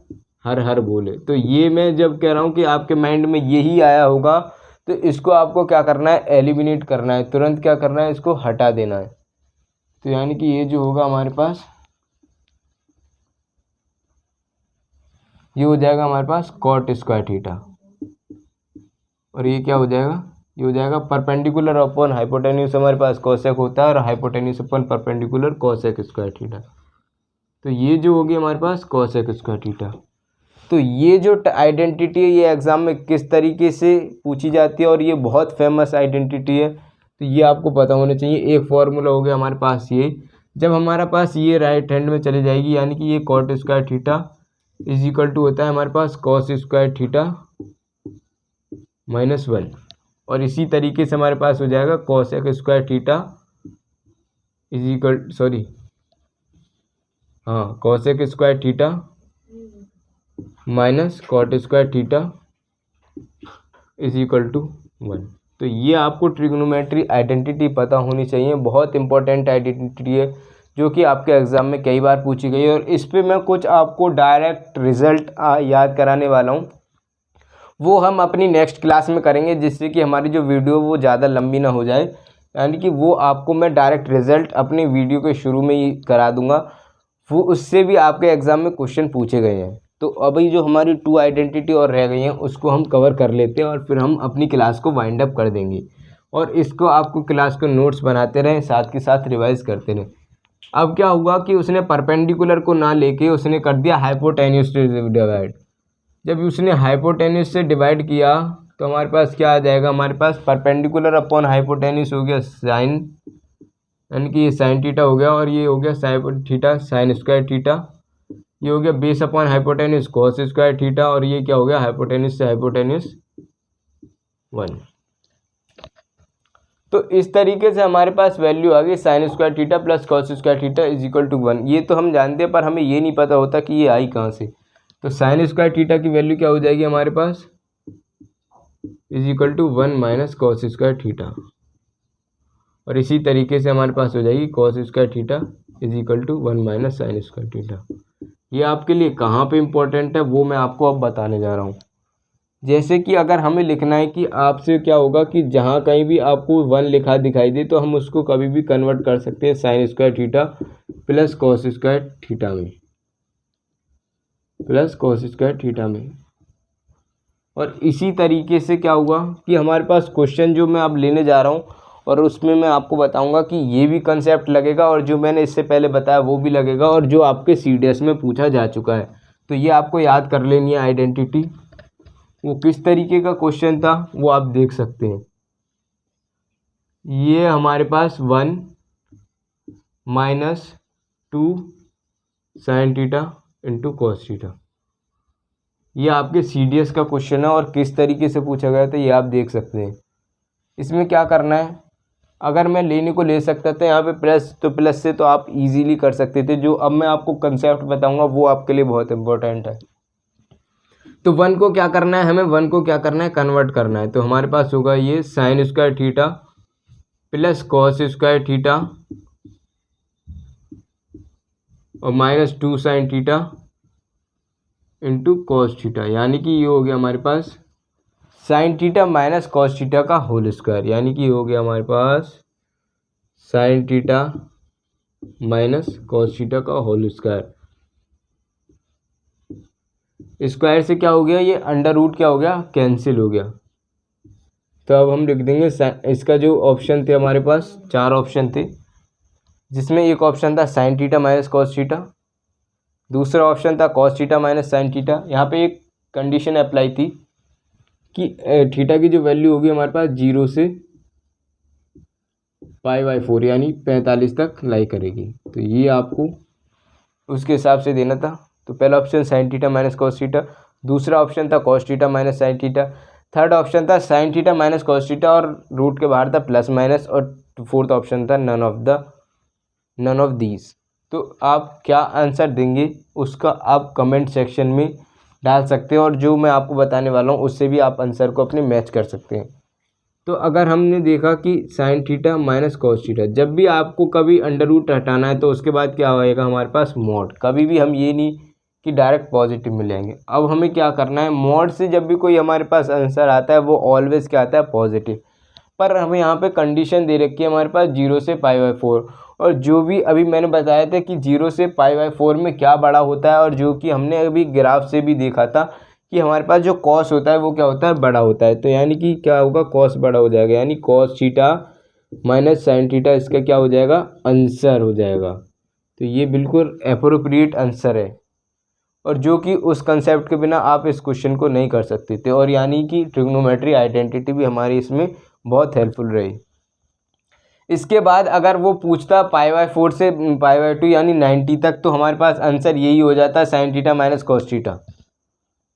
हर हर बोले। तो ये मैं जब कह रहा हूँ कि आपके माइंड में यही आया होगा, तो इसको आपको क्या करना है, एलिमिनेट करना है, तुरंत क्या करना है, इसको हटा देना है। तो यानी कि ये जो होगा हमारे पास, ये हो जाएगा हमारे पास कॉट स्क्वायर थीटा, और ये क्या हो जाएगा, ये हो जाएगा परपेंडिकुलर अपॉन हाइपोटेन्यूज, हमारे पास कोसेक होता है, और hypotenuse upon perpendicular cosec square theta. तो ये जो होगी हमारे पास कोसेक स्क्वायर थीटा। तो ये जो आइडेंटिटी है ये एग्ज़ाम में किस तरीके से पूछी जाती है, और ये बहुत फेमस आइडेंटिटी है, तो ये आपको पता होना चाहिए। एक फॉर्मूला हो गया हमारे पास ये, जब हमारे पास ये राइट हैंड में चले जाएगी, यानी कि ये cot square theta is equal to होता है हमारे पास कॉस स्क्वायर थीटा -1, और इसी तरीके से हमारे पास हो जाएगा cosec square theta is equal, sorry हाँ, cosec square theta minus cot square theta is equal to 1। तो ये आपको ट्रिग्नोमेट्री आइडेंटिटी पता होनी चाहिए, बहुत इंपॉर्टेंट आइडेंटिटी है, जो कि आपके एग्ज़ाम में कई बार पूछी गई है। और इस पे मैं कुछ आपको डायरेक्ट रिज़ल्ट याद कराने वाला हूँ, वो हम अपनी नेक्स्ट क्लास में करेंगे, जिससे कि हमारी जो वीडियो वो ज़्यादा लंबी ना हो जाए। यानी कि वो आपको मैं डायरेक्ट रिज़ल्ट अपनी वीडियो के शुरू में ही करा दूंगा, वो उससे भी आपके एग्ज़ाम में क्वेश्चन पूछे गए हैं। तो अभी जो हमारी 2 आइडेंटिटी और रह गई हैं उसको हम कवर कर लेते हैं और फिर हम अपनी क्लास को वाइंड अप कर देंगे। और इसको आपको क्लास को नोट्स बनाते रहें, साथ के साथ रिवाइज़ करते रहें। अब क्या हुआ कि उसने परपेंडिकुलर को ना लेके उसने कर दिया हाइपोटेन्यूज से डिवाइड। जब उसने हाइपोटेन्यूज से डिवाइड किया तो हमारे पास क्या आ जाएगा, हमारे पास परपेंडिकुलर अपॉन हाइपोटेन्यूज हो गया साइन, यानी कि ये साइन थीटा हो गया, और ये हो गया sine theta sine square theta. ये हो गया base upon hypotenuse cos square theta, और ये क्या हो गया हाइपोटेन्यूज से हाइपोटेन्यूज 1। तो इस तरीके से हमारे पास वैल्यू आ गई sine square theta plus cos square theta is equal to 1। ये तो हम जानते हैं, पर हमें ये नहीं पता होता कि ये आई कहाँ से। तो साइन स्क्वायर थीटा की वैल्यू क्या हो जाएगी हमारे पास, इज इक्वल टू 1 माइनस कॉस स्क्वायर थीटा। और इसी तरीके से हमारे पास हो जाएगी cos square theta is equal to 1 माइनस साइन स्क्वायर थीटा। ये आपके लिए कहाँ पे इम्पोर्टेंट है वो मैं आपको अब बताने जा रहा हूँ। जैसे कि अगर हमें लिखना है कि आपसे क्या होगा कि जहाँ कहीं भी आपको 1 लिखा दिखाई दे तो हम उसको कभी भी कन्वर्ट कर सकते हैं sign square theta plus cos square theta में, प्लस कॉस स्क्वायर थीटा में। और इसी तरीके से क्या हुआ कि हमारे पास क्वेश्चन जो मैं अब लेने जा रहा हूँ और उसमें मैं आपको बताऊंगा कि ये भी कंसेप्ट लगेगा और जो मैंने इससे पहले बताया वो भी लगेगा, और जो आपके CDS में पूछा जा चुका है। तो ये आपको याद कर लेनी है आइडेंटिटी। वो किस तरीके का क्वेश्चन था वो आप देख सकते हैं। ये हमारे पास 1 minus 2 sine theta into cos theta, ये आपके CDS का क्वेश्चन है और किस तरीके से पूछा गया था ये आप देख सकते हैं। इसमें क्या करना है, अगर मैं लेने को ले सकता था यहाँ पे प्लस, तो प्लस से तो आप इजीली कर सकते थे। जो अब मैं आपको कंसेप्ट बताऊंगा वो आपके लिए बहुत इंपॉर्टेंट है। तो 1 को क्या करना है, हमें 1 को क्या करना है, कन्वर्ट करना है। तो हमारे पास होगा ये sine square theta plus cos square theta और minus 2 sine theta into cos theta, यानी कि ये हो गया हमारे पास sine theta minus cos theta का होल स्क्वायर, यानी कि हो गया हमारे पास sine theta minus cos theta का होल स्क्वायर। स्क्वायर से क्या हो गया, ये अंडर रूट क्या हो गया, कैंसिल हो गया। तो अब हम लिख देंगे इसका जो ऑप्शन थे हमारे पास 4 ऑप्शन थे, जिसमें एक ऑप्शन था sine theta minus cos theta, दूसरा ऑप्शन था cos theta minus sine theta. यहाँ पे एक कंडीशन अप्लाई थी कि थीटा की जो वैल्यू होगी हमारे पास 0 से π/4 यानी 45 तक लाई करेगी। तो ये आपको उसके हिसाब से देना था। तो पहला option sine theta minus cos theta, दूसरा ऑप्शन था cos theta minus sine theta, third option था sine theta minus cos theta और रूट के बाहर था प्लस माइनस, और फोर्थ ऑप्शन था नन ऑफ दीज। तो आप क्या आंसर देंगे उसका आप कमेंट सेक्शन में डाल सकते हैं, और जो मैं आपको बताने वाला हूँ उससे भी आप आंसर को अपने मैच कर सकते हैं। तो अगर हमने देखा कि sine theta minus cos theta, जब भी आपको कभी अंडर रूट हटाना है तो उसके बाद क्या होएगा हमारे पास मॉड। कभी भी हम ये नहीं कि डायरेक्ट पॉजिटिव मिलेंगे। अब हमें क्या करना है, मॉड से जब भी कोई हमारे पास आंसर आता है वो ऑलवेज क्या आता है, पॉजिटिव। पर हमें यहाँ पे कंडीशन दे रखी है हमारे पास 0 से π/4, और जो भी अभी मैंने बताया था कि 0 से π/4 में क्या बड़ा होता है, और जो कि हमने अभी ग्राफ से भी देखा था कि हमारे पास जो कॉस होता है वो क्या होता है, बड़ा होता है। तो यानी कि क्या होगा, कॉस बड़ा हो जाएगा, यानी cos theta minus sine theta इसका क्या हो जाएगा, आंसर हो जाएगा। तो ये बिल्कुल एप्रोप्रिएट आंसर है, और जो कि उस कंसेप्ट के बिना आप इस क्वेश्चन को नहीं कर सकते थे। और यानी कि ट्रिग्नोमेट्री आइडेंटिटी भी हमारी इसमें बहुत हेल्पफुल रही। इसके बाद अगर वो पूछता π/4 से π/2 यानी 90 तक, तो हमारे पास आंसर यही हो जाता है sign theta minus cos theta.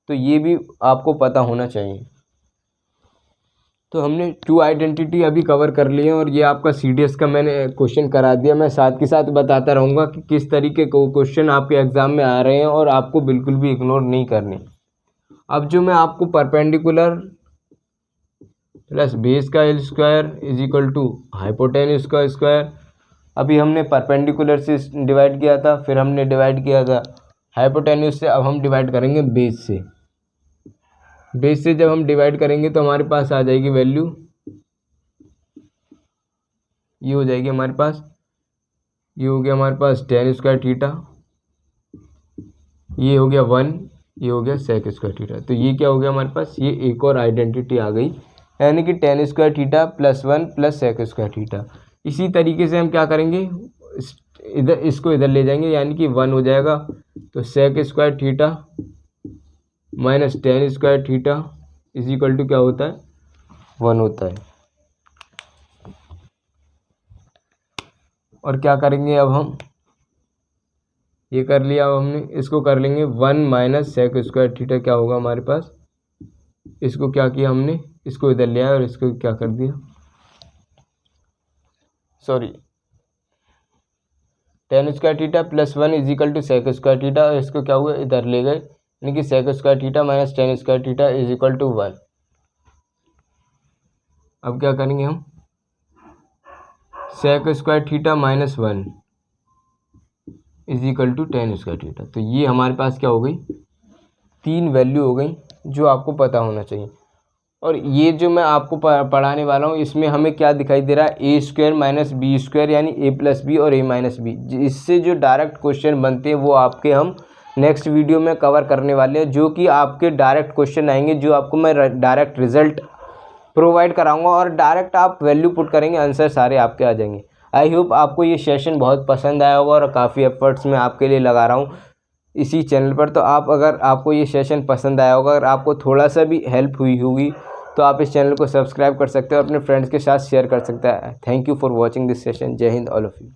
तो ये भी आपको पता होना चाहिए। तो हमने 2 आइडेंटिटी अभी कवर कर लिए हैं, और ये आपका CDS का मैंने क्वेश्चन करा दिया। मैं साथ के साथ बताता रहूँगा कि किस तरीके के क्वेश्चन आपके एग्ज़ाम में आ रहे हैं, और आपको बिल्कुल भी इग्नोर नहीं करने। अब जो मैं आपको परपेंडिकुलर प्लस बेस का L square is equal to hypotenuse का स्क्वायर अभी हमने परपेंडिकुलर से डिवाइड किया था, फिर हमने डिवाइड किया था हाइपोटेन्यूज से, अब हम डिवाइड करेंगे बेस से। बेस से जब हम डिवाइड करेंगे तो हमारे पास आ जाएगी वैल्यू, ये हो जाएगी हमारे पास, ये हो गया हमारे पास tan स्क्वायर थीटा, ये हो गया 1, ये हो गया sec स्क्वायर थीटा। तो ये क्या हो गया हमारे पास, ये एक और आइडेंटिटी आ गई, यानी कि tan square theta plus 1 plus sec square theta. इसी तरीके से हम क्या करेंगे, इधर इसको इधर ले जाएंगे, यानी कि 1 हो जाएगा, तो sec square theta minus tan square theta is equal to क्या होता है, 1 होता है। और क्या करेंगे अब हम, ये कर लिया, अब हमने इसको कर लेंगे 1 माइनस sec स्क्वायर थीटा, क्या होगा हमारे पास, इसको क्या किया हमने, इसको इधर ले आया और इसको क्या कर दिया, sorry, tan square theta plus 1 is equal to sec square theta, और इसको क्या हुआ इधर ले गए, यानी कि sec square theta minus tan square theta is equal to 1। अब क्या करेंगे हम, sec square theta minus 1 is equal to tan square theta. तो ये हमारे पास क्या हो गई, 3 वैल्यू हो गई जो आपको पता होना चाहिए। और ये जो मैं आपको पढ़ाने वाला हूँ, इसमें हमें क्या दिखाई दे रहा है, A square minus B square, यानी ए प्लस बी और ए माइनस बी। इससे जो डायरेक्ट क्वेश्चन बनते हैं वो आपके हम नेक्स्ट वीडियो में कवर करने वाले हैं, जो कि आपके डायरेक्ट क्वेश्चन आएंगे, जो आपको मैं डायरेक्ट रिजल्ट प्रोवाइड कराऊंगा और डायरेक्ट आप वैल्यू पुट करेंगे, आंसर सारे आपके आ जाएंगे। आई होप आपको ये सेशन बहुत पसंद आया होगा, और काफ़ी एफर्ट्स मैं आपके लिए लगा रहा हूँ इसी चैनल पर। तो आप, अगर आपको ये सेशन पसंद आया होगा, अगर आपको थोड़ा सा भी हेल्प हुई होगी, तो आप इस चैनल को सब्सक्राइब कर सकते हो और अपने फ्रेंड्स के साथ शेयर कर सकते हैं। Thank you for watching this session. जय हिंद ऑल ऑफ यू।